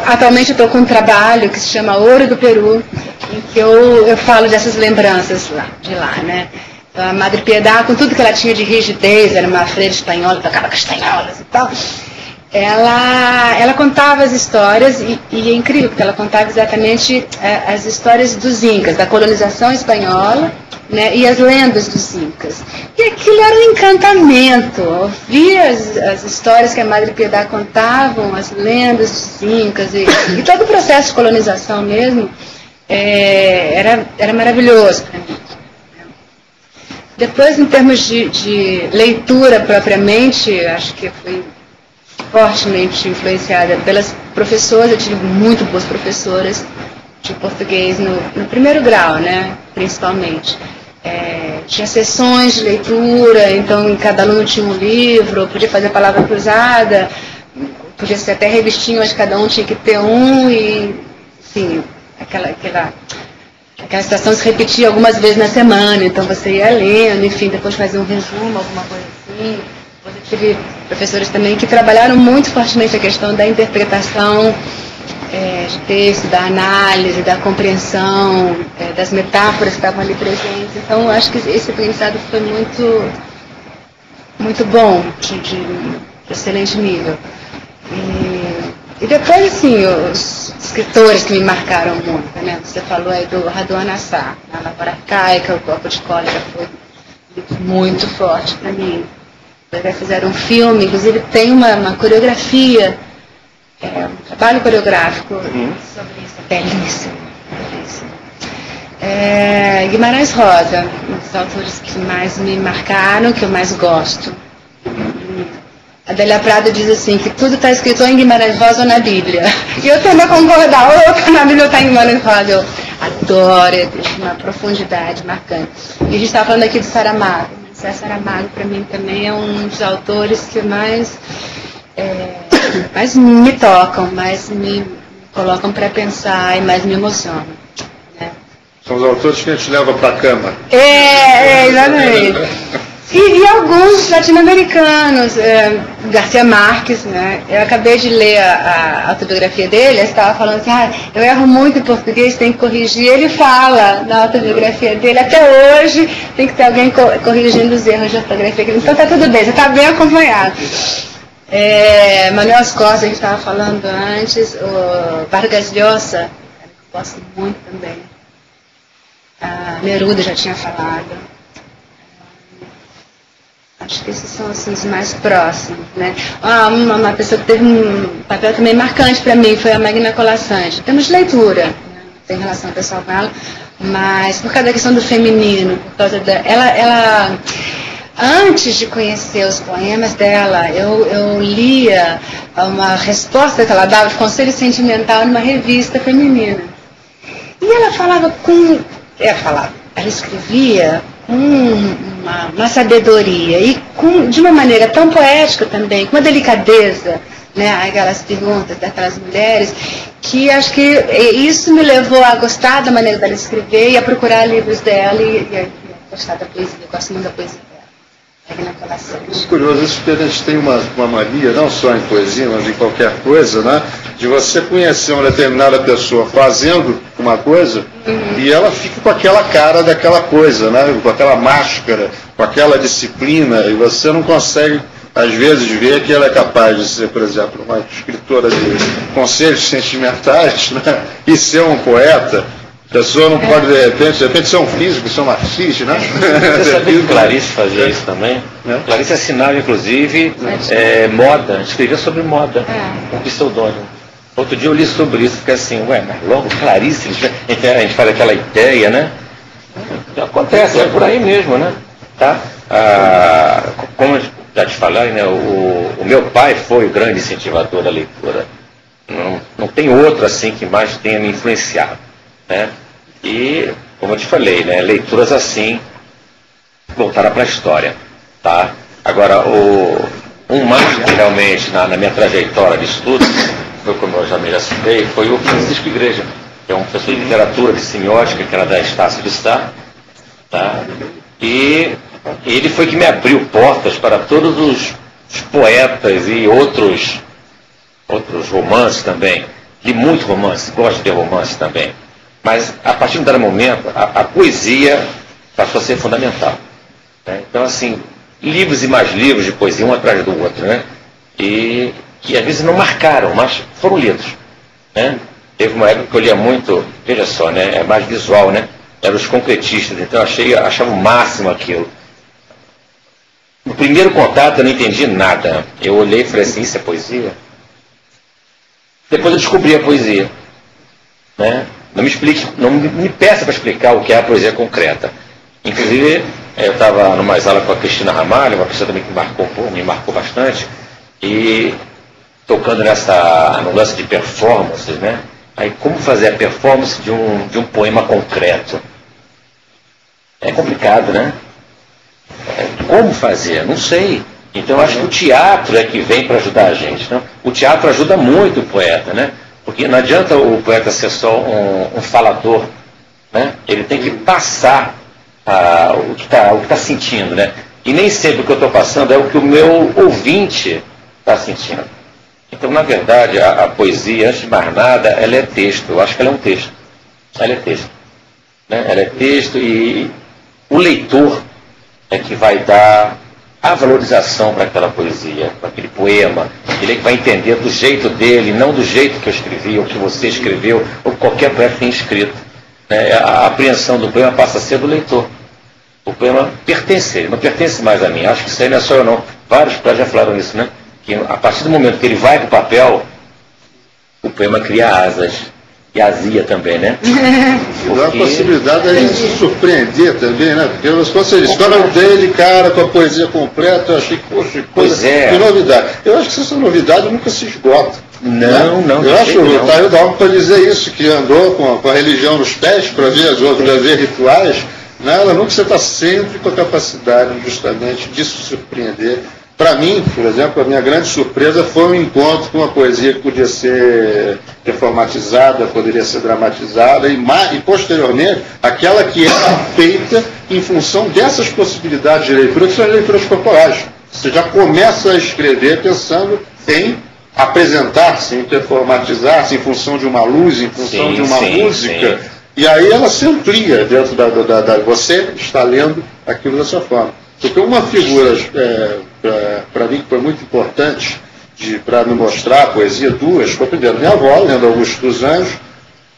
atualmente estou com um trabalho que se chama Ouro do Peru, em que eu falo dessas lembranças de lá. Né? Então, a Madre Piedad, com tudo que ela tinha de rigidez, era uma freira espanhola, tocava castanholas e tal. Ela contava as histórias, e é incrível, porque ela contava exatamente as histórias dos Incas, da colonização espanhola, né, e as lendas dos Incas. E aquilo era um encantamento. Ouvir as histórias que a Madre Piedad contavam, as lendas dos Incas, e todo o processo de colonização mesmo, era maravilhoso para mim. Depois, em termos de leitura propriamente, acho que eu fui fortemente influenciada pelas professoras. Eu tive muito boas professoras de português no primeiro grau, né, principalmente. Tinha sessões de leitura, então cada aluno tinha um livro, podia fazer palavra cruzada, podia ser até revistinha, mas cada um tinha que ter um, e assim, aquela situação se repetia algumas vezes na semana, então você ia lendo, enfim, depois fazia um resumo, alguma coisa assim. Eu tive professores também que trabalharam muito fortemente a questão da interpretação de texto, da análise, da compreensão, das metáforas que estavam ali presentes. Então, eu acho que esse aprendizado foi muito bom, de excelente nível. E depois, assim, os escritores que me marcaram muito, né? Você falou aí do Raduan Assar, na Lavoura Arcaica, o Copo de Cola já foi muito forte para mim. Eles já fizeram um filme, inclusive tem uma coreografia, um trabalho coreográfico sobre isso, belíssimo. Guimarães Rosa, um dos autores que mais me marcaram, que eu mais gosto. A Adélia Prado diz assim, que tudo está escrito ou em Guimarães Rosa ou na Bíblia. E eu tendo a concordar, ou está na Bíblia ou está em Guimarães Rosa. Eu adoro, tem uma profundidade marcante. E a gente estava falando aqui do Saramago. José Saramago, para mim, também é um dos autores que mais me tocam, mais me colocam para pensar e mais me emocionam. Né? São os autores que a gente leva para a cama. Exatamente. E alguns latino-americanos, Garcia Marques, né? Eu acabei de ler a autobiografia dele, eu estava falando assim, eu erro muito em português, tem que corrigir. Ele fala na autobiografia dele, até hoje tem que ter alguém corrigindo os erros de ortografia. Então tá tudo bem, você está bem acompanhado. Manuel Escorza, a gente estava falando antes, o Vargas Llosa, que eu gosto muito também. A Neruda já tinha falado. Acho que esses são assim, os mais próximos, né? Uma pessoa que teve um papel também marcante para mim foi a Magna Colasanti. Temos de leitura, né? Não tem relação pessoal com ela, mas por causa da questão do feminino, por causa da... Ela antes de conhecer os poemas dela, eu lia uma resposta que ela dava de conselho sentimental numa revista feminina. E ela falava ela escrevia uma sabedoria e de uma maneira tão poética também, com uma delicadeza, né, aquelas perguntas daquelas mulheres, que acho que isso me levou a gostar da maneira dela escrever e a procurar livros dela e a gostar da poesia. Eu gosto muito da poesia dela. É curioso, isso porque a gente tem uma mania, não só em poesia, mas em qualquer coisa, né? De você conhecer uma determinada pessoa fazendo uma coisa e ela fica com aquela cara daquela coisa, né? Com aquela máscara, com aquela disciplina, e você não consegue, às vezes, ver que ela é capaz de ser, por exemplo, uma escritora de conselhos sentimentais, né? E ser um poeta. A pessoa não pode, de repente ser um físico, ser um artista, né? Você sabia que Clarice fazia isso também? Clarice assinava, inclusive, moda, escrevia sobre moda, com pseudônimo. Outro dia eu li sobre isso, fiquei assim, mas logo Clarice, a gente faz aquela ideia, né? Acontece, é por aí mesmo, né? Tá? Como já te falei, né? O meu pai foi o grande incentivador da leitura. Não tem outro assim que mais tenha me influenciado. Né? E, como eu te falei, né, leituras assim voltaram para a história. Tá? Agora, um marco realmente na minha trajetória de estudo, foi como eu já citei, foi o Francisco Igreja, que é um professor de literatura, de semiótica, que era da Estácio de Sá. Tá? E ele foi que me abriu portas para todos os poetas e outros romances também. Li muito romance, gosto de romance também. Mas, a partir de um dado momento, a poesia passou a ser fundamental. Né? Então, assim, livros e mais livros de poesia, um atrás do outro, né? E que às vezes não marcaram, mas foram lidos. Né? Teve uma época que eu lia muito, veja só, né? É mais visual, né? Eram os concretistas, então eu achava o máximo aquilo. No primeiro contato eu não entendi nada. Eu olhei e falei assim, isso é poesia? Depois eu descobri a poesia. Né? Não me peça para explicar o que é a poesia concreta. Inclusive, eu estava numa aula com a Cristina Ramalho, uma pessoa também que me marcou bastante, e tocando no lance de performances, né? Aí, como fazer a performance de um poema concreto? É complicado, né? Como fazer? Não sei. Então, eu acho que o teatro é que vem para ajudar a gente. Né? O teatro ajuda muito o poeta, né? Porque não adianta o poeta ser só um falador, né? Ele tem que passar o que está sentindo, né? E nem sempre o que eu estou passando é o que o meu ouvinte está sentindo. Então, na verdade, a poesia, antes de mais nada, ela é texto. Eu acho que ela é um texto. Ela é texto. Né? Ela é texto e o leitor é que vai dar a valorização para aquela poesia, para aquele poema. Ele é que vai entender do jeito dele, não do jeito que eu escrevi, ou que você escreveu, ou que qualquer poeta tem escrito. Né? A apreensão do poema passa a ser do leitor. O poema pertence a ele, não pertence mais a mim. Acho que isso aí não é só eu não. Vários poetas já falaram isso, né? Que a partir do momento que ele vai para o papel, o poema cria asas. E azia também, né? Porque... dá a possibilidade da gente se surpreender também, né? Porque você disse, quando eu dei ele, cara, com a poesia completa, eu achei que, poxa, que novidade. Eu acho que essa novidade nunca se esgota. Não, né? não. Eu acho que o Taio dá para dizer isso, que andou com a religião nos pés para ver as outras, para ver rituais. Né? Ela nunca, você está sempre com a capacidade, justamente, de se surpreender. Para mim, por exemplo, a minha grande surpresa foi um encontro com uma poesia que podia ser reformatizada, poderia ser dramatizada, e posteriormente, aquela que era feita em função dessas possibilidades de leitura, que são as leituras corporais. Você já começa a escrever pensando em apresentar-se, em performatizar-se em função de uma luz, em função de uma música, e aí ela se amplia dentro da... Você está lendo aquilo dessa forma. Porque uma figura, para mim, que foi muito importante para me mostrar a poesia, duas, foi primeiro minha avó, lendo Augusto dos Anjos,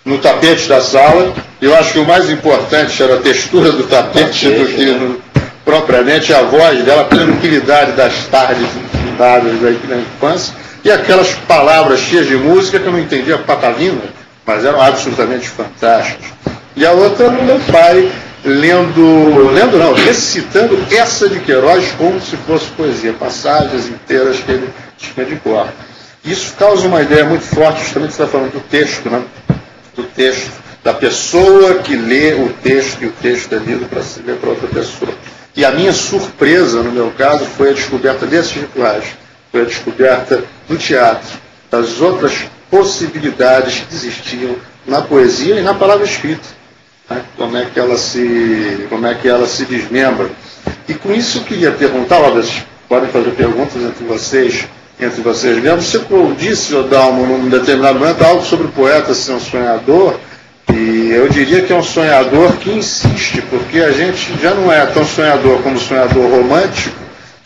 no tapete da sala. Eu acho que o mais importante era a textura do tapete do que propriamente a voz dela, a tranquilidade das tardes infundadas da infância, e aquelas palavras cheias de música que eu não entendia patavina, mas eram absolutamente fantásticas. E a outra, meu pai, recitando essa de Queiroz como se fosse poesia, passagens inteiras que ele tinha de cor. Isso causa uma ideia muito forte, justamente você está falando do texto, né? Do texto, da pessoa que lê o texto, e o texto é lido para se ler para outra pessoa. E a minha surpresa, no meu caso, foi a descoberta desses rituais, foi a descoberta do teatro, das outras possibilidades que existiam na poesia e na palavra escrita. Como é que ela se desmembra. E com isso eu queria perguntar, vocês podem fazer perguntas entre vocês mesmos. Você disse, Odalmo, num determinado momento, algo sobre o poeta ser um sonhador, e eu diria que é um sonhador que insiste, porque a gente já não é tão sonhador como sonhador romântico,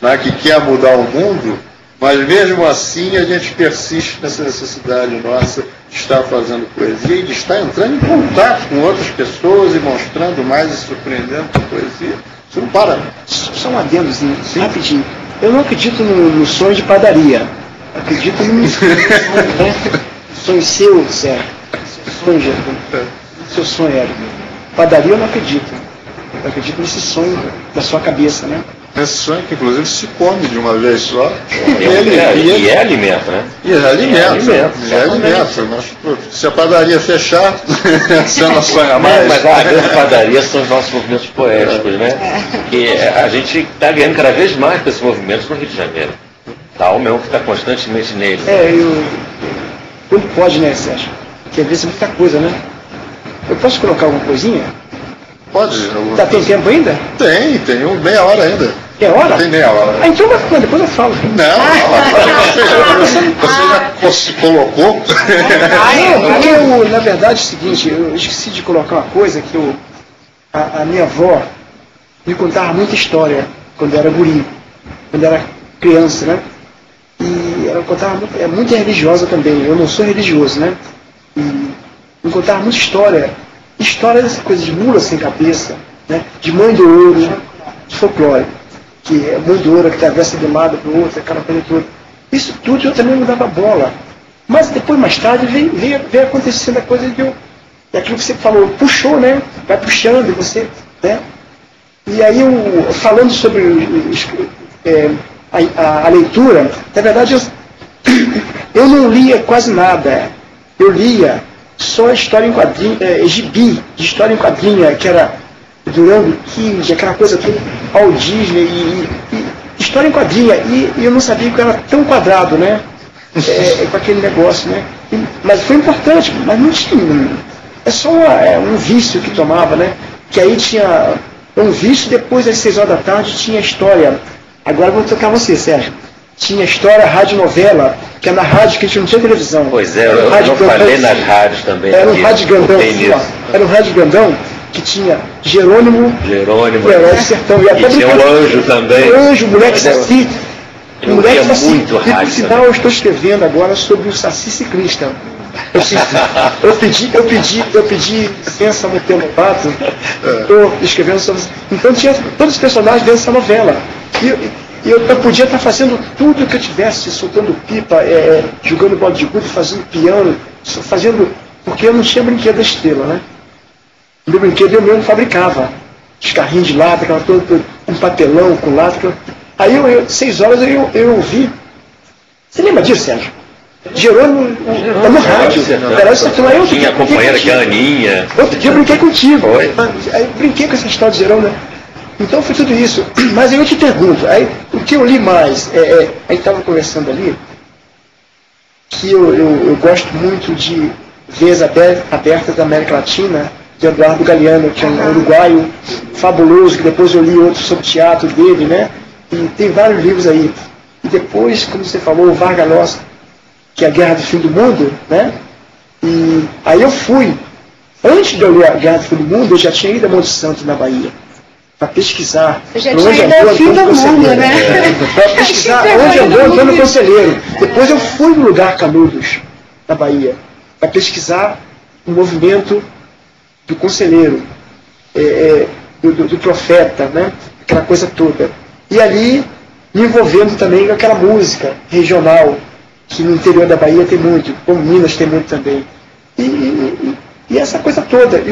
né, que quer mudar o mundo, mas mesmo assim a gente persiste nessa necessidade nossa de estar fazendo poesia e de estar entrando em contato com outras pessoas e mostrando mais e surpreendendo com a poesia. Você não para. Só um adendozinho, rapidinho. Eu não acredito no sonho de padaria. Acredito no sonho seu, Sérgio. Seu sonho, Érico. Padaria eu não acredito. Eu acredito nesse sonho da sua cabeça, né? Esse sonho que, inclusive, se come de uma vez só. E é alimento, né? E é alimento. Se a padaria fechar, você não sonha mais. Mas a grande padaria são os nossos movimentos poéticos, né? Que a gente está ganhando cada vez mais com esses movimentos no Rio de Janeiro. Tal mesmo que está constantemente neles. Quando pode, né, Sérgio? Porque às vezes é muita coisa, né? Eu posso colocar alguma coisinha? Pode. Tem tempo ainda? Tem meia hora ainda. Meia hora? Tem meia hora. Então depois eu falo. Você já se colocou? Porque na verdade é o seguinte, eu esqueci de colocar uma coisa que a minha avó me contava muita história quando era guri, quando era criança, né? E ela contava muito religiosa também. Eu não sou religioso, né? E me contava muita história dessa coisa de mula sem cabeça, né? De mãe do ouro, de folclore, que é mãe do ouro que atravessa de um lado para o outro, aquela coisa toda. Isso tudo eu também não dava bola. Mas depois, mais tarde, veio acontecendo a coisa daquilo que você falou, puxou, né? Vai puxando e você, né? E aí, falando sobre a leitura, na verdade, eu não lia quase nada. Eu lia só história em quadrinho, gibi de história em quadrinho, que era Durango King, aquela coisa toda, Walt Disney, e história em quadrinho, e eu não sabia que era tão quadrado, né? Com aquele negócio, né? Mas foi importante, mas não tinha. É só um vício que tomava, né? Que aí tinha um vício, depois das 6 horas da tarde tinha história. Agora eu vou tocar você, Sérgio. tinha história, radionovela, que é na rádio que a gente não tinha televisão. Pois é, eu não falei nas rádios também. Era um rádio grandão, era um rádio grandão que tinha Jerônimo, o Herói do Sertão. E até tinha o Anjo também. O Anjo, o Moleque Saci. Eu via muito rádio. E por sinal, eu estou escrevendo agora sobre o Saci ciclista. Eu pedi licença no Monteiro Lobato, estou escrevendo sobre. Então tinha todos os personagens dentro dessa novela. E eu podia estar fazendo tudo que eu tivesse, soltando pipa, jogando bola de gude, fazendo piano, porque eu não tinha brinquedo da Estrela, né? O meu brinquedo eu mesmo fabricava. Os carrinhos de lata, aquela toda, um papelão com lata. Aí 6 horas eu ouvi. Você lembra disso, Sérgio? Jerônimo no rádio. Tinha a companheira que é a Aninha. Outro dia eu brinquei contigo. Foi? Aí eu brinquei com essa história de Jerônimo, né? Então foi tudo isso. Mas aí eu te pergunto, o que eu li mais, aí estava conversando ali, que eu gosto muito de Veias Abertas da América Latina, de Eduardo Galeano, que é um uruguaio fabuloso, que depois eu li outros sobre teatro dele, né? E tem vários livros aí. E depois, como você falou, o Vargas Llosa, que é a Guerra do Fim do Mundo, né? E aí eu fui, antes de eu ler a Guerra do Fim do Mundo, eu já tinha ido a Monte Santo, na Bahia, para pesquisar. Você já tinha ido ao fim do mundo, né? Para pesquisar onde andou Antônio Conselheiro. Depois eu fui no lugar Canudos, na Bahia, para pesquisar o movimento do Conselheiro, do profeta, né? Aquela coisa toda. E ali, me envolvendo também com aquela música regional, que no interior da Bahia tem muito, como Minas tem muito também. E essa coisa toda.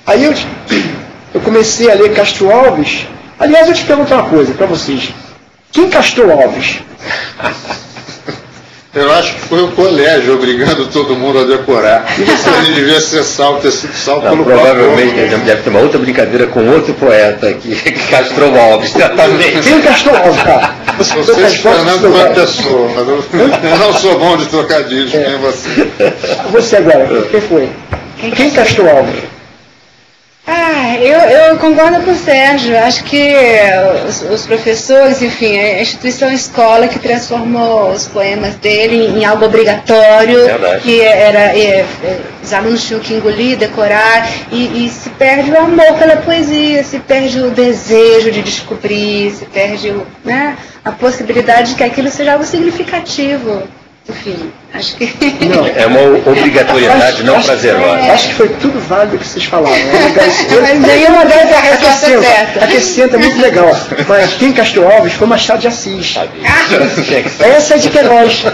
Aí eu comecei a ler Castro Alves. Aliás, eu te pergunto uma coisa para vocês. Quem Castro Alves? Eu acho que foi o colégio obrigando todo mundo a decorar. E você devia ser ter sido salvo pelo provavelmente deve ter uma outra brincadeira com outro poeta que Castro Alves, exatamente. Quem Castro Alves, cara? Você Fernando uma pessoa, mas eu não sou bom de trocadilhos, nem você. Você agora, quem foi? Quem Castro Alves? Eu concordo com o Sérgio. Acho que os professores, enfim, a instituição escola que transformou os poemas dele em algo obrigatório, que os alunos tinham que engolir, decorar, e se perde o amor pela poesia, se perde o desejo de descobrir, se perde a possibilidade de que aquilo seja algo significativo. Enfim, acho que... Não. É uma obrigatoriedade não prazerosa. Acho que foi tudo válido que vocês falaram. Mas nenhuma delas é a resposta certa. Acrescenta, muito legal. Mas quem Castro Alves foi Machado de Assis. Essa é de Queiroz.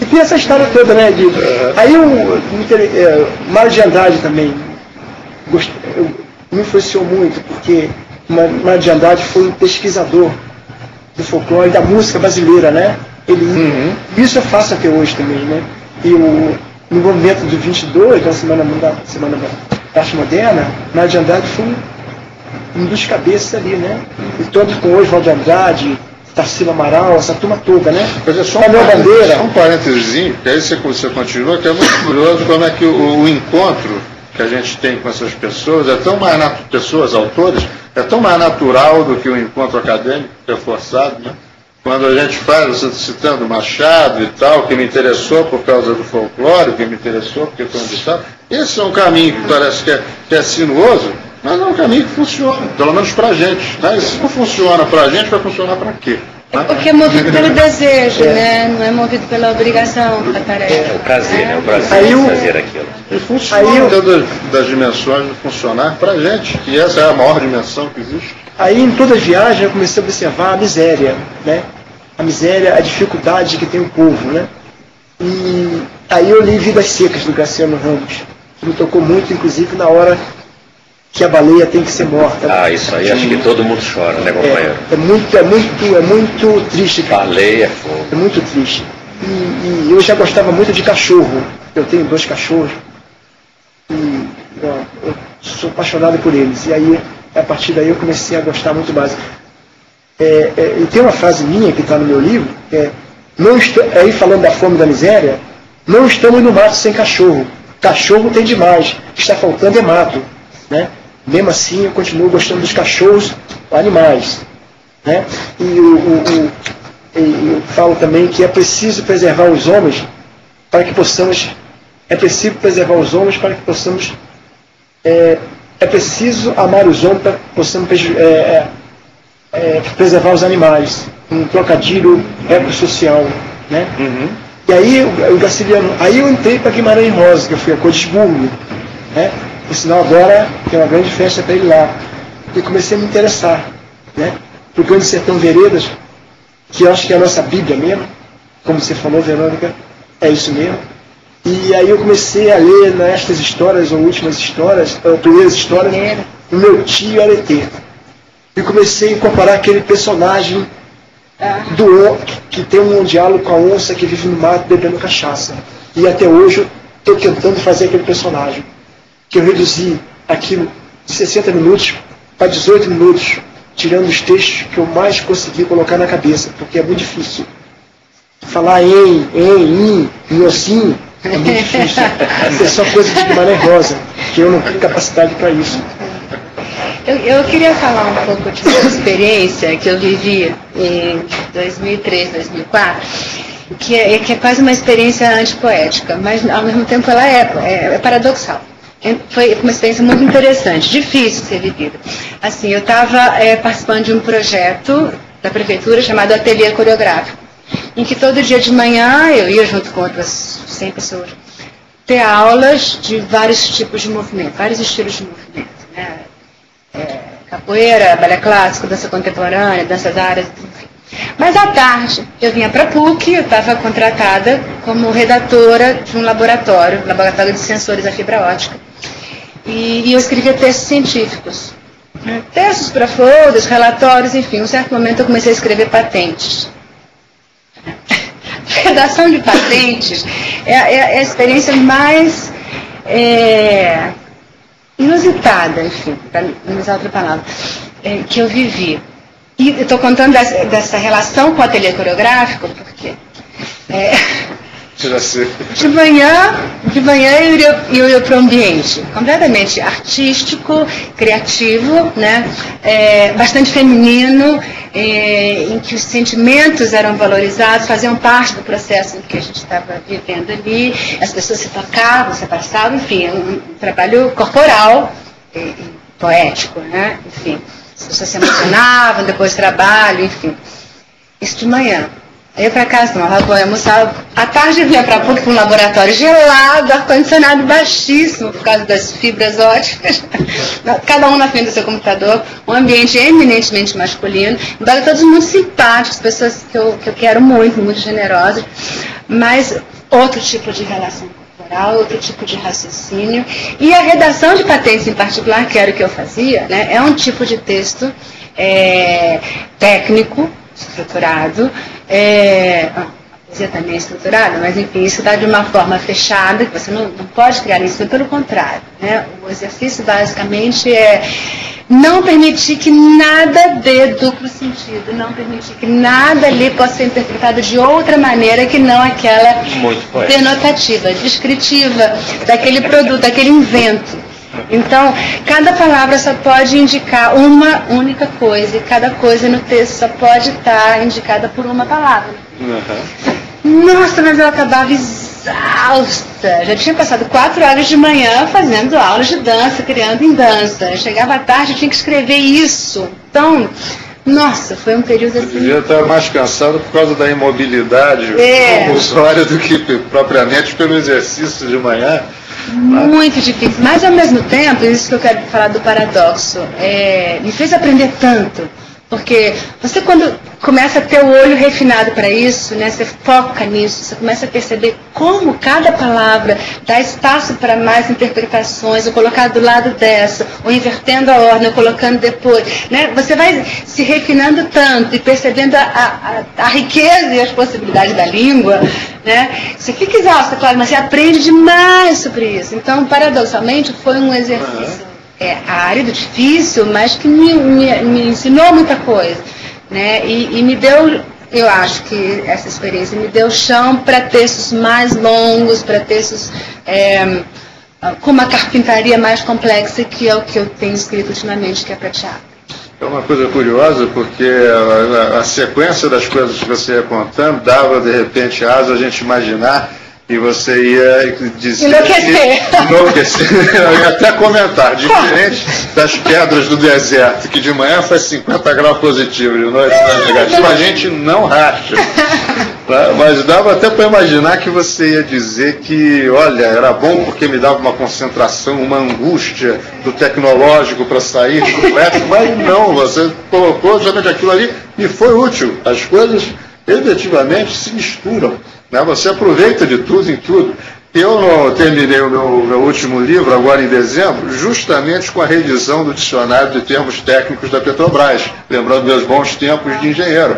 E tem essa história toda, né? Aí o Mário de Andrade também me influenciou muito, porque o Mário de Andrade foi um pesquisador do folclore, da música brasileira, né? Isso eu faço até hoje também, né? E no movimento do 22, da Semana da Arte Moderna, Mário de Andrade foi um dos cabeças ali, né? E todos com Oswald de Andrade, Tarsila Amaral, essa turma toda, né? Mas é só um parênteses, que aí você continua, que é muito curioso como é que o encontro que a gente tem com essas pessoas é tão mais pessoas, autores, é tão mais natural do que o encontro acadêmico reforçado, né? Quando a gente faz, citando Machado e tal, que me interessou por causa do folclore, que me interessou porque foi um ditado, esse é um caminho que parece que é sinuoso, mas é um caminho que funciona, pelo menos pra gente, né? E se não funciona pra gente, vai funcionar pra quê? É porque é movido pelo desejo, né? Não é movido pela obrigação da tarefa. É o prazer, né? O prazer de fazer aquilo. E funciona das dimensões de funcionar pra gente, que essa é a maior dimensão que existe. Aí em toda viagem eu comecei a observar a miséria, né? A miséria, a dificuldade que tem o povo, né? E aí eu li Vidas Secas, do Graciano Ramos, que me tocou muito, inclusive na hora que a baleia tem que ser morta. Isso aí, acho que todo mundo chora, né, companheiro? É muito triste, cara. Baleia é fogo. É muito triste. E eu já gostava muito de cachorro. Eu tenho 2 cachorros. E eu sou apaixonado por eles. E aí, a partir daí, eu comecei a gostar muito mais. E tem uma frase minha que está no meu livro, aí falando da fome e da miséria, não estamos no mato sem cachorro. Cachorro tem demais. O que está faltando é mato. Né? Mesmo assim, eu continuo gostando dos cachorros, animais. né? E eu falo também que é preciso preservar os homens para que possamos... É preciso preservar os homens para que possamos... É preciso amar os homens para que possamos preservar os animais. Um trocadilho ecossocial, né? Uhum. E aí, o Graciliano, aí eu entrei para Guimarães Rosa, que eu fui a Codesburgo, né? Por sinal, agora tem uma grande festa para ir lá. E comecei a me interessar, né? Por Grande Sertão Veredas, que eu acho que é a nossa Bíblia mesmo, como você falou, Verônica, é isso mesmo. E aí eu comecei a ler nestas histórias, ou últimas histórias, ou primeiras histórias, do meu tio Aretê. E comecei a incorporar aquele personagem que tem um diálogo com a onça que vive no mato bebendo cachaça. E até hoje eu estou tentando fazer aquele personagem. Que eu reduzi aquilo de 60 minutos para 18 minutos, tirando os textos que eu mais consegui colocar na cabeça, porque é muito difícil. Falar em, assim, é muito difícil. É só coisa de Guimarães Rosa, que eu não tenho capacidade para isso. Eu queria falar um pouco de uma experiência que eu vivi em 2003, 2004, que é quase uma experiência antipoética, mas ao mesmo tempo ela é paradoxal. Foi uma experiência muito interessante, difícil de ser vivida. Assim, eu estava participando de um projeto da prefeitura chamado Ateliê Coreográfico, em que todo dia de manhã eu ia junto com outras 100 pessoas ter aulas de vários tipos de movimento, vários estilos de movimento, né? Capoeira, balé clássico, dança contemporânea, danças áreas, enfim. Mas à tarde eu vinha para a PUC, eu estava contratada como redatora de um laboratório de sensores a fibra ótica. E eu escrevia textos científicos, né? Textos para folders, relatórios, enfim. Em um certo momento eu comecei a escrever patentes. Redação de patentes é a experiência mais inusitada, enfim, para não usar outra palavra, que eu vivi. E eu estou contando dessa relação com o ateliê coreográfico, porque de manhã eu ia para um ambiente completamente artístico, criativo, né? Bastante feminino, em que os sentimentos eram valorizados, faziam parte do processo em que a gente estava vivendo ali, as pessoas se tocavam, se abraçavam, enfim, um trabalho corporal e poético, né? Enfim, as pessoas se emocionavam depois do trabalho, enfim. Isso de manhã. Eu ia para casa, tomava banho, almoçava. À tarde eu vinha para a PUC para um laboratório gelado, ar-condicionado baixíssimo, por causa das fibras óticas. Cada um na frente do seu computador, um ambiente eminentemente masculino, embora todos muito simpáticos, pessoas que eu quero muito, muito generosas, mas outro tipo de relação corporal, outro tipo de raciocínio. E a redação de patentes em particular, que era o que eu fazia, né, é um tipo de texto técnico, estruturado, poesia também é estruturada, mas enfim, isso está de uma forma fechada, que você não pode criar isso, pelo contrário, né? O exercício basicamente é não permitir que nada dê duplo sentido, não permitir que nada ali possa ser interpretado de outra maneira que não aquela denotativa, descritiva daquele produto, daquele invento. Então, cada palavra só pode indicar uma única coisa, e cada coisa no texto só pode estar indicada por uma palavra. Uhum. Nossa, mas eu acabava exausta. Já tinha passado 4 horas de manhã fazendo aulas de dança, criando em dança. Eu chegava à tarde e tinha que escrever isso. Então, nossa, foi um período assim... Você devia estar mais cansado por causa da imobilidade compulsória do que propriamente pelo exercício de manhã. Muito difícil, mas ao mesmo tempo, isso que eu quero falar do paradoxo, me fez aprender tanto, porque você quando começa a ter o olho refinado para isso, né, você foca nisso, você começa a perceber como cada palavra dá espaço para mais interpretações, ou colocar do lado dessa, ou invertendo a ordem, ou colocando depois, né, você vai se refinando tanto e percebendo a riqueza e as possibilidades da língua, né, você fica exausta, claro, mas você aprende demais sobre isso. Então, paradoxalmente, foi um exercício árido, difícil, mas que me ensinou muita coisa, né? E me deu, eu acho que essa experiência me deu chão para textos mais longos, para textos com uma carpintaria mais complexa, que é o que eu tenho escrito ultimamente, que é para teatro. É uma coisa curiosa, porque a sequência das coisas que você ia contando dava, de repente, asa a gente imaginar e você ia dizer... Enlouquecer. Eu ia até comentar, diferente das pedras do deserto, que de manhã faz 50 graus positivo, de noite faz negativo, a gente não racha. Mas dava até para imaginar que você ia dizer que, olha, era bom porque me dava uma concentração, uma angústia do tecnológico para sair completo, mas não, você colocou justamente aquilo ali e foi útil. As coisas efetivamente se misturam, né? Você aproveita de tudo em tudo. Eu terminei o meu último livro, agora em dezembro, justamente com a revisão do dicionário de termos técnicos da Petrobras, lembrando meus bons tempos de engenheiro.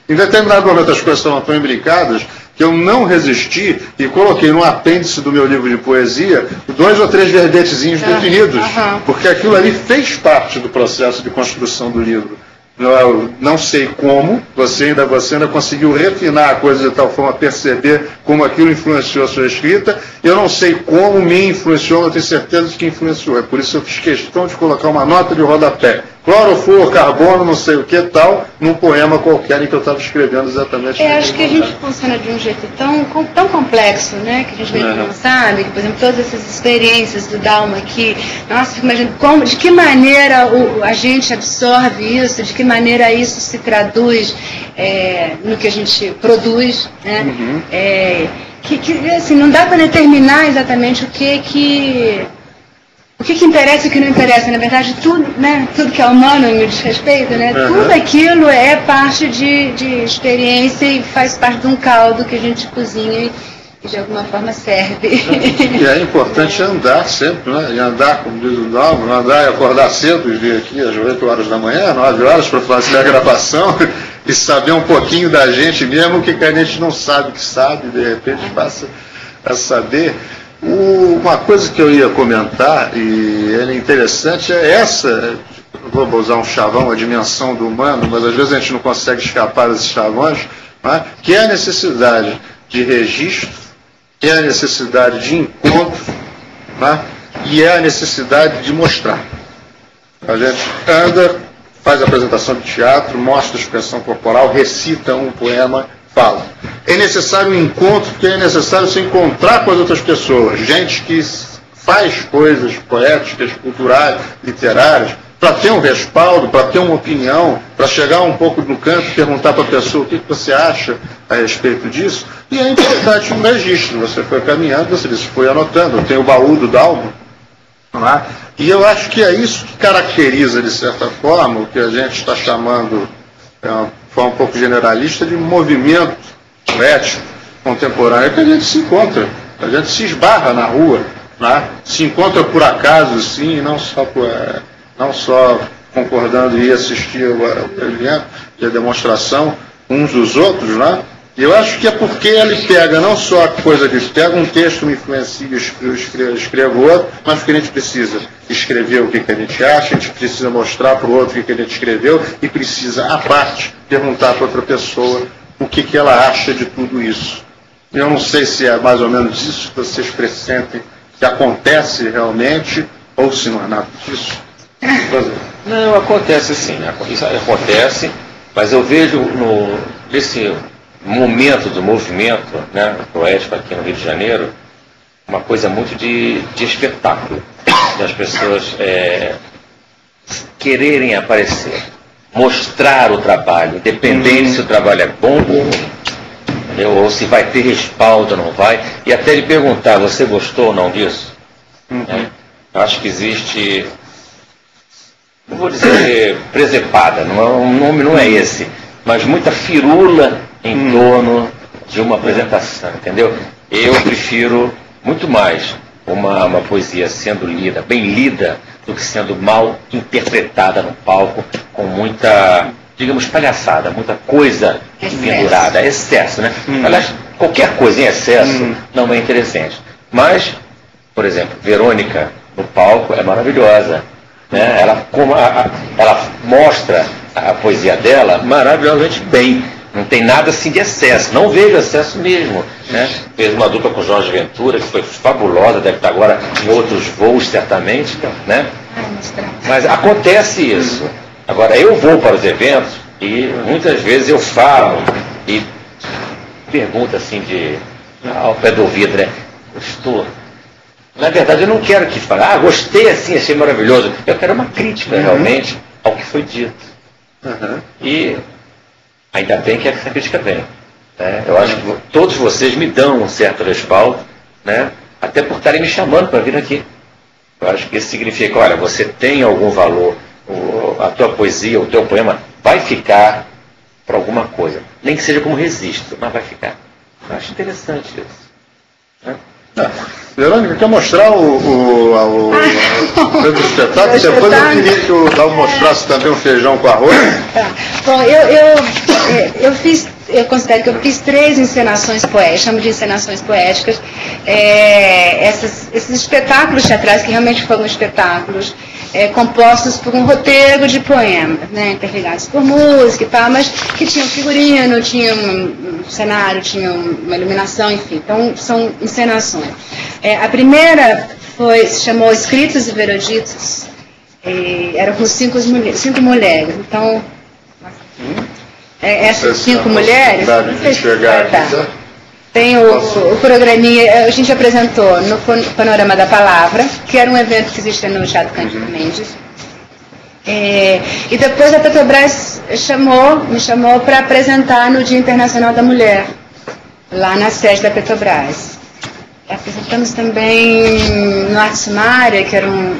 Em determinado momento as coisas estavam tão imbricadas que eu não resisti e coloquei no apêndice do meu livro de poesia 2 ou 3 verbetezinhos definidos, porque aquilo ali fez parte do processo de construção do livro. Eu não sei como, você ainda conseguiu refinar a coisa de tal forma a perceber como aquilo influenciou a sua escrita. Eu não sei como me influenciou, mas eu tenho certeza de que influenciou. É por isso que eu fiz questão de colocar uma nota de rodapé. Clorofluor, carbono, não sei o que tal, num poema qualquer em que eu estava escrevendo exatamente. Acho que a gente funciona de um jeito tão complexo, né? Que a gente não sabe, que, por exemplo, todas essas experiências do Dalma aqui, nossa, fico imaginando de que maneira a gente absorve isso, de que maneira isso se traduz no que a gente produz, né? Assim, não dá para determinar exatamente o que interessa e o que não interessa. Na verdade, tudo, né, tudo que é humano me diz respeito, né, tudo aquilo é parte de experiência e faz parte de um caldo que a gente cozinha e de alguma forma serve. E é importante andar sempre, né? E andar, como diz o Dalmo, andar e acordar cedo e vir aqui às 8 horas da manhã, 9 horas, para fazer a gravação e saber um pouquinho da gente mesmo, o que a gente não sabe que sabe, de repente passa a saber. Uma coisa que eu ia comentar, e é interessante, é essa, vou usar um chavão, a dimensão do humano, mas às vezes a gente não consegue escapar desses chavões, né? Que é a necessidade de registro, que é a necessidade de encontro, né? E é a necessidade de mostrar. A gente anda, faz apresentação de teatro, mostra expressão corporal, recita um poema, fala. É necessário um encontro, porque é necessário se encontrar com as outras pessoas, gente que faz coisas poéticas, culturais, literárias, para ter um respaldo, para ter uma opinião, para chegar um pouco no canto e perguntar para a pessoa o que você acha a respeito disso. E é importante um registro. Você foi caminhando, você disse, foi anotando. Tem o baú do Dalmo, não é? E eu acho que é isso que caracteriza, de certa forma, o que a gente está chamando, de uma forma um pouco generalista, de movimento poético contemporâneo, que a gente se encontra, a gente se esbarra na rua, né? Se encontra por acaso, sim, não só concordando e assistir ao evento e a demonstração uns dos outros, né? E eu acho que é porque ele pega não só a coisa de pega um texto, me influencia, escrevo outro, mas porque a gente precisa escrever o que a gente acha, a gente precisa mostrar para o outro o que a gente escreveu e precisa, à parte, perguntar para outra pessoa o que ela acha de tudo isso. Eu não sei se é mais ou menos isso que vocês pressentem que acontece realmente ou se não é nada disso. Não, acontece sim, isso acontece, mas eu vejo nesse momento do movimento, né, poético aqui no Rio de Janeiro, uma coisa muito de espetáculo, das pessoas quererem aparecer, mostrar o trabalho, independente se o trabalho é bom ou se vai ter respaldo ou não vai, e até lhe perguntar, você gostou ou não disso? Eu acho que existe, não vou dizer presepada, o nome não é esse, mas muita firula em torno de uma apresentação, entendeu? Eu prefiro muito mais uma poesia sendo lida, bem lida, do que sendo mal interpretada no palco, com muita, digamos, palhaçada, muita coisa pendurada, excesso, né? Aliás, qualquer coisa em excesso não é interessante. Mas, por exemplo, Verônica no palco é maravilhosa, né? Ela mostra a poesia dela maravilhosamente bem. Não tem nada assim de excesso, não vejo excesso mesmo, né? Fez uma dupla com Jorge Ventura, que foi fabulosa, deve estar agora em outros voos certamente, né? Mas acontece isso. Agora, eu vou para os eventos e muitas vezes eu falo e pergunto assim ao pé do ouvido, né? Na verdade, eu não quero que fale, gostei assim, achei maravilhoso. Eu quero uma crítica realmente ao que foi dito. E ainda bem que essa crítica vem. Né? Eu acho que todos vocês me dão um certo respaldo, né? Até por estarem me chamando para vir aqui. Eu acho que isso significa, olha, você tem algum valor, a tua poesia, o teu poema vai ficar para alguma coisa. Nem que seja como registro, mas vai ficar. Eu acho interessante isso. Né? Verônica, quer mostrar o espetáculo? Depois eu queria que o Dalmo mostrasse também o feijão com arroz. Tá. Bom, eu considero que eu fiz 3 encenações poéticas, chamo de encenações poéticas. Esses espetáculos teatrais, que realmente foram espetáculos compostos por um roteiro de poemas, né, interligados por música e tal, mas que tinham figurino, tinha um cenário, tinha uma iluminação, enfim. Então, são encenações. A primeira se chamou Escritos e Veredictos, eram com 5 mulheres. Então, essas 5 mulheres... Tem o programinha, a gente apresentou no Panorama da Palavra, que era um evento que existia no Teatro Cândido Mendes. E depois a Petrobras me chamou para apresentar no Dia Internacional da Mulher, lá na sede da Petrobras. Apresentamos também no Arte Sumária, que era um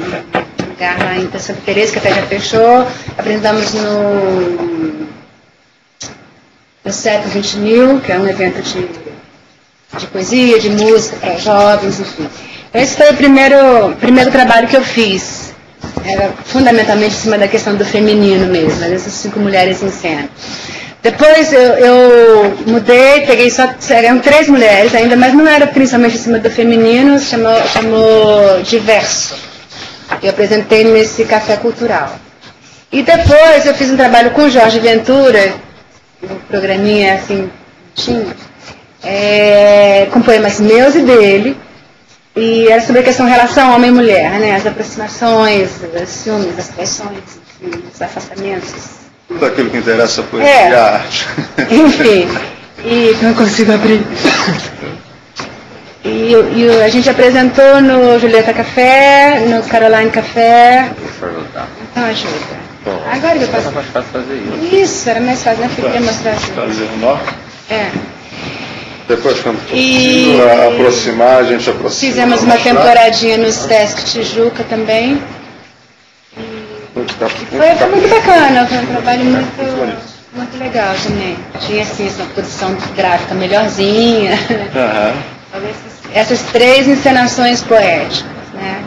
lugar lá em Santa Teresa, que até já fechou. Apresentamos no CEP 20.000, que é um evento de poesia, de música, para jovens, enfim. Então, esse foi o primeiro trabalho que eu fiz. Era fundamentalmente em cima da questão do feminino mesmo, essas 5 mulheres em cena. Depois eu mudei, peguei eram 3 mulheres ainda, mas não era principalmente em cima do feminino, chamou Diverso. Eu apresentei nesse Café Cultural. E depois eu fiz um trabalho com o Jorge Ventura, um programinha assim, com poemas meus e dele, e era sobre a questão da relação homem-mulher, né? As aproximações, os ciúmes, as traições, enfim, os afastamentos. Tudo aquilo que interessa a poesia e a arte. Enfim, e não consigo abrir. E a gente apresentou no Julieta Café, no Caroline Café. Então ajuda. Bom, agora que eu faço. Era mais fácil fazer isso. Isso, era mais fácil, né? Eu queria mostrar assim. Fazer um nó. Depois, quando aproximar, a gente aproxima. Fizemos uma temporadinha no Sesc Tijuca também. Foi muito bacana, foi um trabalho muito legal também. Tinha assim, essa produção gráfica melhorzinha. Essas 3 encenações poéticas, né?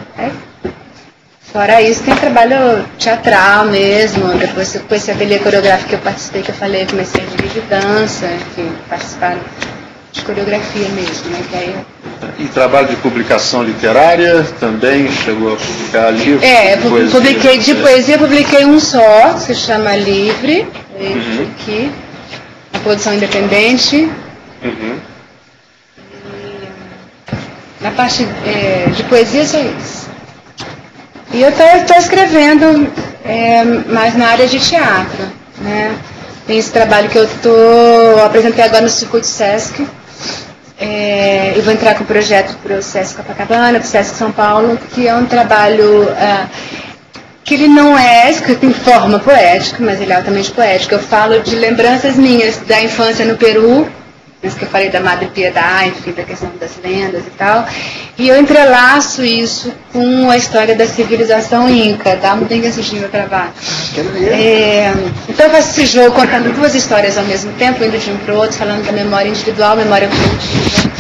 Fora isso, tem trabalho teatral mesmo. Depois, com esse ateliê coreográfico que eu participei, que eu falei, comecei a dirigir dança, enfim, participar de coreografia mesmo, né? Que aí E trabalho de publicação literária também chegou a publicar livros? Publiquei de poesia, publiquei um só, se chama Livre, aqui, uma produção independente. Na parte de poesia, só isso. E eu estou escrevendo mais na área de teatro, né? Tem esse trabalho que eu apresentei agora no Circuito Sesc. Eu vou entrar com o projeto para o Sesc Copacabana, para o Sesc São Paulo, que é um trabalho que ele não é escrito em forma poética, mas ele é altamente poético. Eu falo de lembranças minhas da infância no Peru, isso que eu falei da Madre Piedade, enfim, da questão das lendas e tal, e eu entrelaço isso com a história da civilização inca. Tem que assistir meu trabalho. Então eu faço esse jogo contando 2 histórias ao mesmo tempo, indo de um para o outro, falando da memória individual, memória coletiva,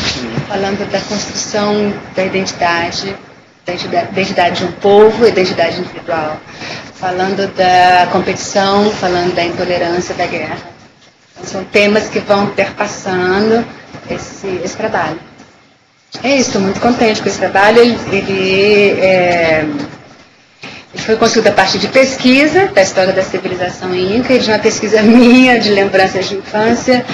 falando da construção da identidade de um povo, identidade individual, falando da competição, falando da intolerância, da guerra. São temas que vão perpassando esse trabalho. Estou muito contente com esse trabalho. Ele foi construído a partir de pesquisa da história da civilização inca, de uma pesquisa minha, de lembranças de infância,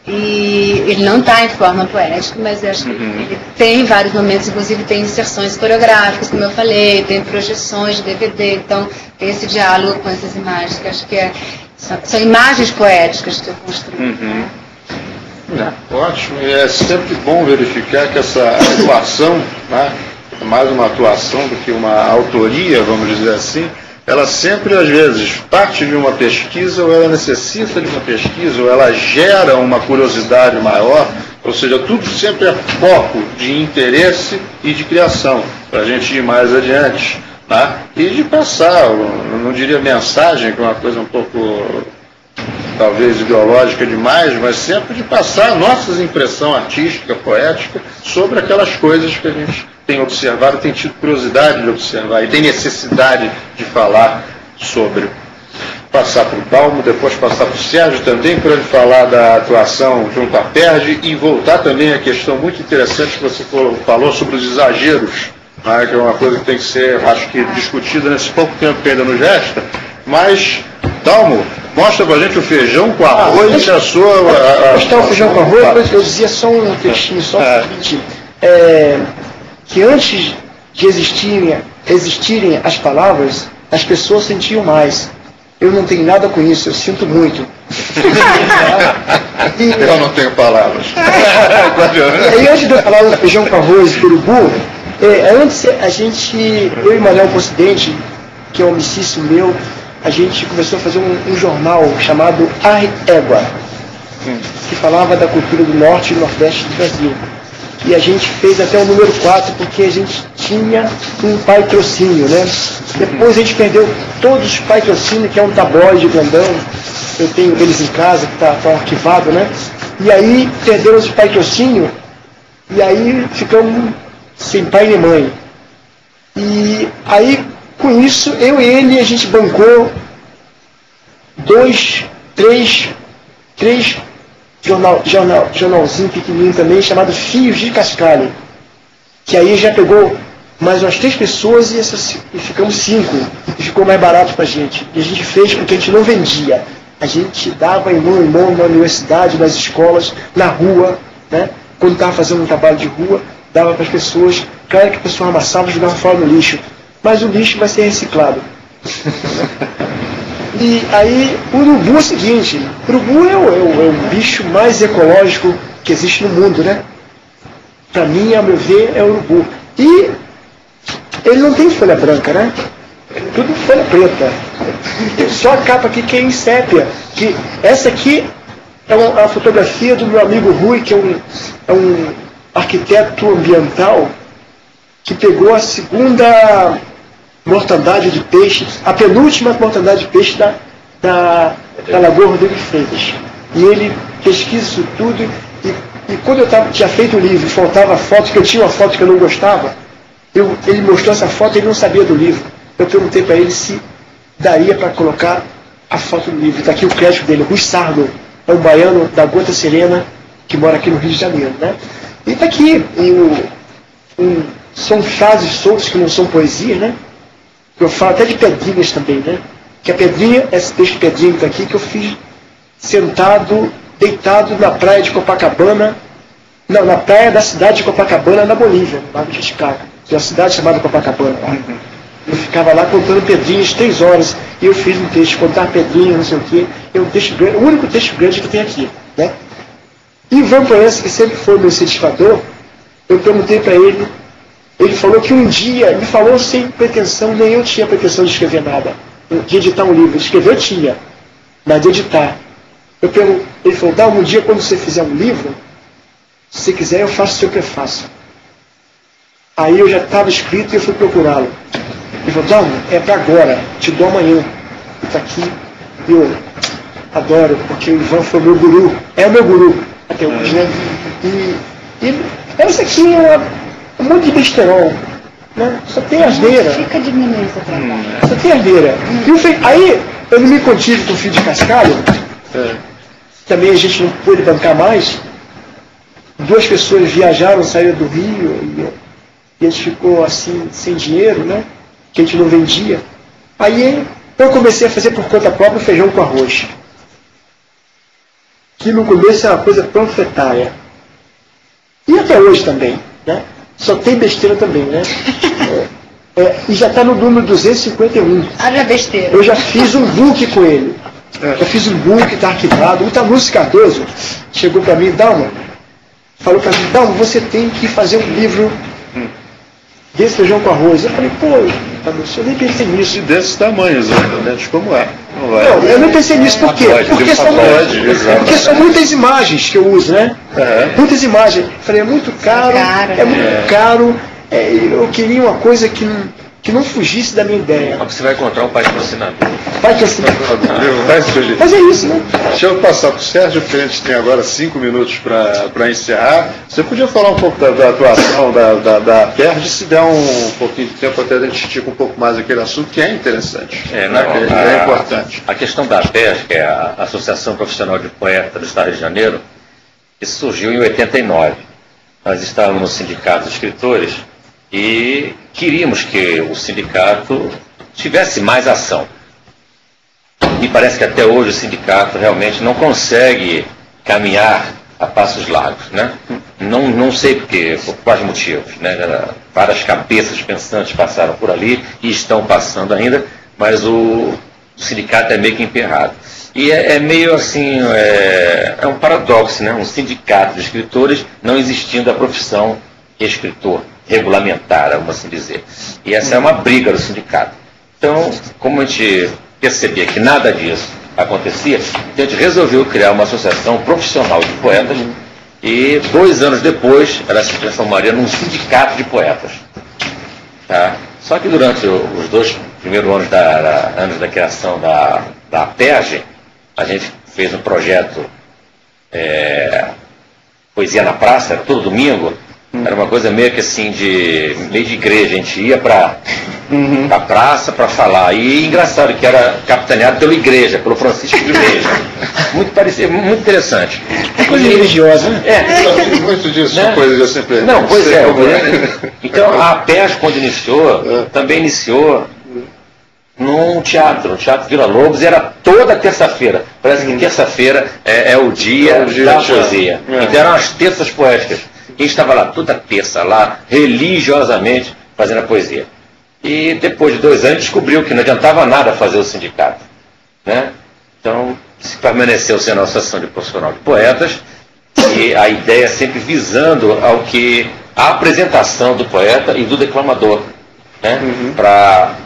E ele não está em forma poética, mas eu acho que ele tem vários momentos, inclusive tem inserções coreográficas, como eu falei, tem projeções de DVD, então tem esse diálogo com essas imagens, que eu acho que são imagens poéticas que eu construí. Ótimo, e é sempre bom verificar que essa atuação, né, é mais uma atuação do que uma autoria, vamos dizer assim, ela sempre, às vezes, parte de uma pesquisa, ou ela necessita de uma pesquisa, ou ela gera uma curiosidade maior, ou seja, tudo sempre é foco de interesse e de criação, para a gente ir mais adiante, né? E de passar, eu não diria mensagem, que é uma coisa um pouco, talvez, ideológica demais, mas sempre de passar a nossa impressão artística, poética, sobre aquelas coisas que a gente tem observado, tem tido curiosidade de observar e tem necessidade de falar sobre. Passar para o Dalmo, depois passar para o Sérgio também, para ele falar da atuação junto à PERJ e voltar também à questão muito interessante que você falou sobre os exageros, né, que é uma coisa que tem que ser, acho que, discutida nesse pouco tempo que ainda nos resta. Mas, Dalmo, mostra pra gente o feijão com arroz e a sua... Mostrar o feijão com arroz, eu dizia só um textinho, só o seguinte, que antes de existirem as palavras, as pessoas sentiam mais. Eu não tenho nada com isso, eu sinto muito. Eu não tenho palavras. E aí, antes de eu falar do feijão com arroz e urubu, antes eu e Manuel Concidente, que é um amicício meu, a gente começou a fazer um jornal chamado A Égua, que falava da cultura do norte e nordeste do Brasil. E a gente fez até o número 4 porque a gente tinha um patrocínio, né? Depois a gente perdeu todos os patrocínios, que é um tabloide grandão. Eu tenho eles em casa, que está arquivado, né? E aí perdemos o patrocínio e aí ficamos sem pai nem mãe. E aí, com isso, eu e ele, a gente bancou três jornalzinho pequenininho também, chamado Fios de Cascalho, que aí já pegou mais umas 3 pessoas e ficamos 5, e ficou mais barato pra gente. E a gente fez porque a gente não vendia, a gente dava em mão na universidade, nas escolas, na rua, né? Quando estava fazendo um trabalho de rua, dava para as pessoas, claro que a pessoa amassava e jogava fora no lixo, mas o lixo vai ser reciclado. E aí, o urubu é o seguinte, o urubu é o bicho mais ecológico que existe no mundo, né? Para mim, ao meu ver, é o urubu. E ele não tem folha branca, né? Tudo folha preta. Só a capa aqui que é em sépia. Que essa aqui é a fotografia do meu amigo Rui, que é um arquiteto ambiental, que pegou a segunda mortandade de peixe, a penúltima mortandade de peixe da Lagoa Rodrigo de Freitas. E ele pesquisa isso tudo, e quando eu tinha feito o livro e faltava a foto, que eu tinha uma foto que eu não gostava, ele mostrou essa foto e ele não sabia do livro. Eu perguntei para ele se daria para colocar a foto do livro. Está aqui o crédito dele, Rui Sardo, é um baiano da Gota Serena, que mora aqui no Rio de Janeiro, né? E está aqui, são frases soltas que não são poesia, né? Eu falo até de pedrinhas também, né? Que a pedrinha, esse texto de pedrinha que está aqui, que eu fiz sentado, deitado na praia de Copacabana, não, na praia da cidade de Copacabana, na Bolívia, no Lago Titicaca. Tem uma cidade chamada Copacabana. Eu ficava lá contando pedrinhas 3 horas, e eu fiz um texto, contar pedrinhas, não sei o quê. O único texto grande que tem aqui, né? E o Ivan Poença, que sempre foi meu incentivador, eu perguntei para ele, ele falou que um dia, me falou sem pretensão, nem eu tinha pretensão de escrever nada, de editar um livro. Escrever tinha, mas de editar. Ele falou, um dia quando você fizer um livro, se você quiser eu faço o seu prefácio. Aí eu já estava escrito e eu fui procurá-lo. Ele falou, é para agora, te dou amanhã. Está aqui, eu adoro, porque o Ivan foi meu guru, é o meu guru até hoje, né? E essa aqui é um monte de besterol, né? Só tem asneira. Fica diminuindo esse trabalho. Só tem asneira. Aí eu não me contive com o Fio de Cascalho, também a gente não pôde bancar mais. 2 pessoas viajaram, saíram do Rio, e a gente ficou assim, sem dinheiro, né? Que a gente não vendia. Aí eu comecei a fazer por conta própria feijão com arroz. que no começo era uma coisa panfletária. E até hoje também, né? Só tem besteira também, né? E já está no número 251. Haja besteira. Eu já fiz um book com ele. Eu fiz um book, está arquivado. O Tamus Cardoso chegou para mim, falou para mim, Dalma, você tem que fazer um livro desse feijão com arroz. Eu falei, pô, Tamus, eu nem pensei nisso. E desses tamanhos, independente como é. Não, eu não pensei nisso, por quê? Porque são muitas imagens que eu uso, né? Muitas imagens. Eu falei, é muito caro, muito caro. Eu queria uma coisa que não fugisse da minha ideia. Você vai encontrar um patrocinador. Mas é isso, né? Deixa eu passar para o Sérgio, porque a gente tem agora 5 minutos para encerrar. Você podia falar um pouco da atuação da PERJ, se der um pouquinho de tempo até a gente estica um pouco mais aquele assunto, que é interessante, é importante. A questão da PERJ, que é a Associação Profissional de Poetas do Estado de Janeiro, isso surgiu em 89. Nós estávamos no Sindicato de Escritores e queríamos que o sindicato tivesse mais ação. E parece que até hoje o sindicato realmente não consegue caminhar a passos largos, né? Não sei por quais motivos, né? Várias cabeças pensantes passaram por ali e estão passando ainda, mas o sindicato é meio que emperrado. E é meio assim, é um paradoxo, né? Um sindicato de escritores não existindo a profissão escritor, regulamentar, vamos assim dizer. E essa é uma briga do sindicato. Então, como a gente percebia que nada disso acontecia, então a gente resolveu criar uma associação profissional de poetas e 2 anos depois ela se transformaria num sindicato de poetas. Tá? Só que durante os 2 primeiros anos da criação da PERJ, a gente fez um projeto Poesia na Praça, era todo domingo. Era uma coisa meio que assim, meio de igreja. A gente ia para a praça para falar. E engraçado que era capitaneado pela igreja, pelo Francisco de Igreja. Muito parecido, muito interessante. Coisa religiosa, né? Muito disso, né? Coisa já sempre. Não, pois é. Então a PERJ, quando iniciou, também iniciou num teatro, no Teatro Vila Lobos, e era toda terça-feira. Parece que terça-feira é o dia da poesia. Então eram as terças poéticas. A gente estava lá toda terça, lá, religiosamente, fazendo a poesia. E depois de 2 anos descobriu que não adiantava nada fazer o sindicato, né? Então se permaneceu sendo a Associação de Profissional de Poetas, e a ideia sempre visando ao que a apresentação do poeta e do declamador, né? Para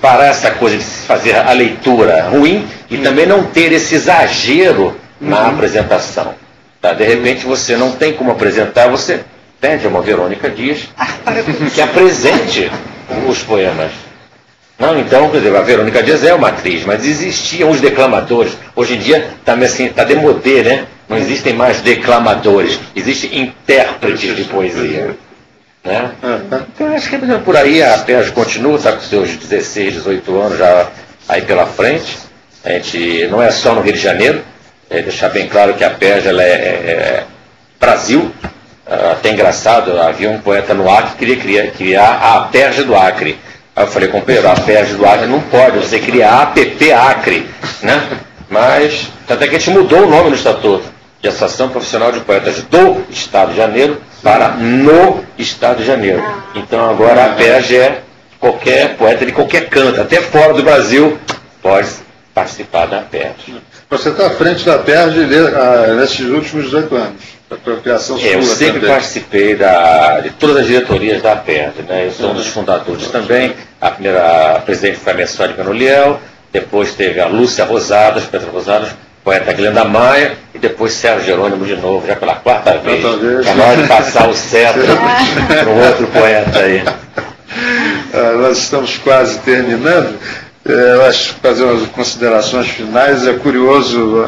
parar essa coisa de se fazer a leitura ruim e também não ter esse exagero na apresentação. Tá? De repente você não tem como apresentar, você pede a uma Verônica Dias que apresente os poemas. Não, então, quer dizer, a Verônica Dias é uma atriz, mas existiam os declamadores. Hoje em dia está assim, demodê, né? Não existem mais declamadores, existem intérpretes de poesia. Né? Então acho que por aí a PERJ continua, está com seus 16, 18 anos já aí pela frente. A gente não é só no Rio de Janeiro. Deixar bem claro que a PERJ ela é Brasil. Até engraçado, havia um poeta no Acre que queria criar a PERJ do Acre. Aí eu falei, companheiro, a PERJ do Acre não pode, você cria a APP Acre, né? Mas, até que a gente mudou o nome no estatuto, de Associação Profissional de Poetas do Estado de Janeiro para no Estado de Janeiro. Então agora a PERJ é qualquer poeta de qualquer canto, até fora do Brasil, pode participar da PERJ. Você está à frente da PERJ nesses últimos 18 anos, da apropriação sua. Eu sempre também participei de todas as diretorias da PERJ, né? Eu sou um dos fundadores também. A primeira presidente foi a Messônica Noliel, depois teve a Lúcia Rosadas, Petra Rosadas, poeta Glenda Maia, e depois Sérgio Jerônimo de novo, já pela 4ª vez. Está na hora de passar o cetro para um outro poeta aí. Nós estamos quase terminando. Eu acho que fazer umas considerações finais. É curioso,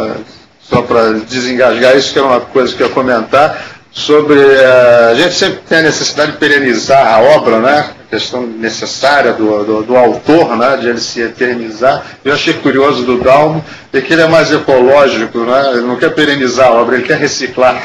só para desengasgar isso, que é uma coisa que eu ia comentar, sobre a gente sempre tem a necessidade de perenizar a obra, né? A questão necessária do autor, né? De ele se eternizar. Eu achei curioso do Dalmo, é que ele é mais ecológico, né? Ele não quer perenizar a obra, ele quer reciclar.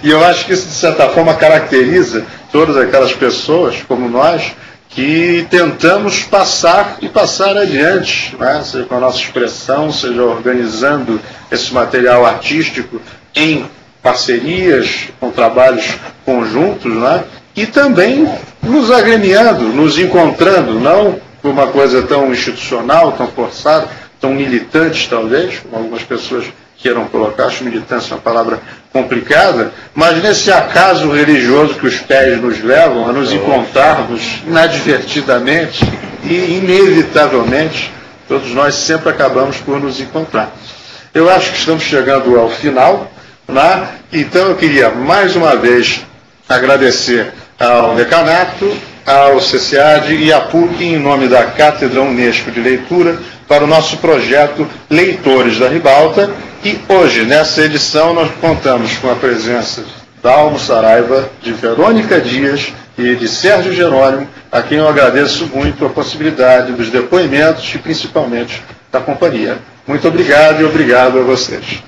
E eu acho que isso, de certa forma, caracteriza todas aquelas pessoas, como nós, que tentamos passar e passar adiante, né? Seja com a nossa expressão, seja organizando esse material artístico em parcerias, com trabalhos conjuntos, né? E também nos agremiando, nos encontrando, não por uma coisa tão institucional, tão forçada, tão militante talvez, como algumas pessoas queiram colocar, acho militância uma palavra complicada, mas nesse acaso religioso que os pés nos levam a nos encontrarmos inadvertidamente e inevitavelmente, todos nós sempre acabamos por nos encontrar. Eu acho que estamos chegando ao final, né? Então eu queria mais uma vez agradecer ao decanato, ao CCAD e à PUC em nome da Cátedra Unesco de Leitura para o nosso projeto Leitores da Ribalta. E hoje, nessa edição, nós contamos com a presença da Almo Saraiva, de Verônica Dias e de Sérgio Jerônimo, a quem eu agradeço muito a possibilidade dos depoimentos e principalmente da companhia. Muito obrigado e obrigado a vocês.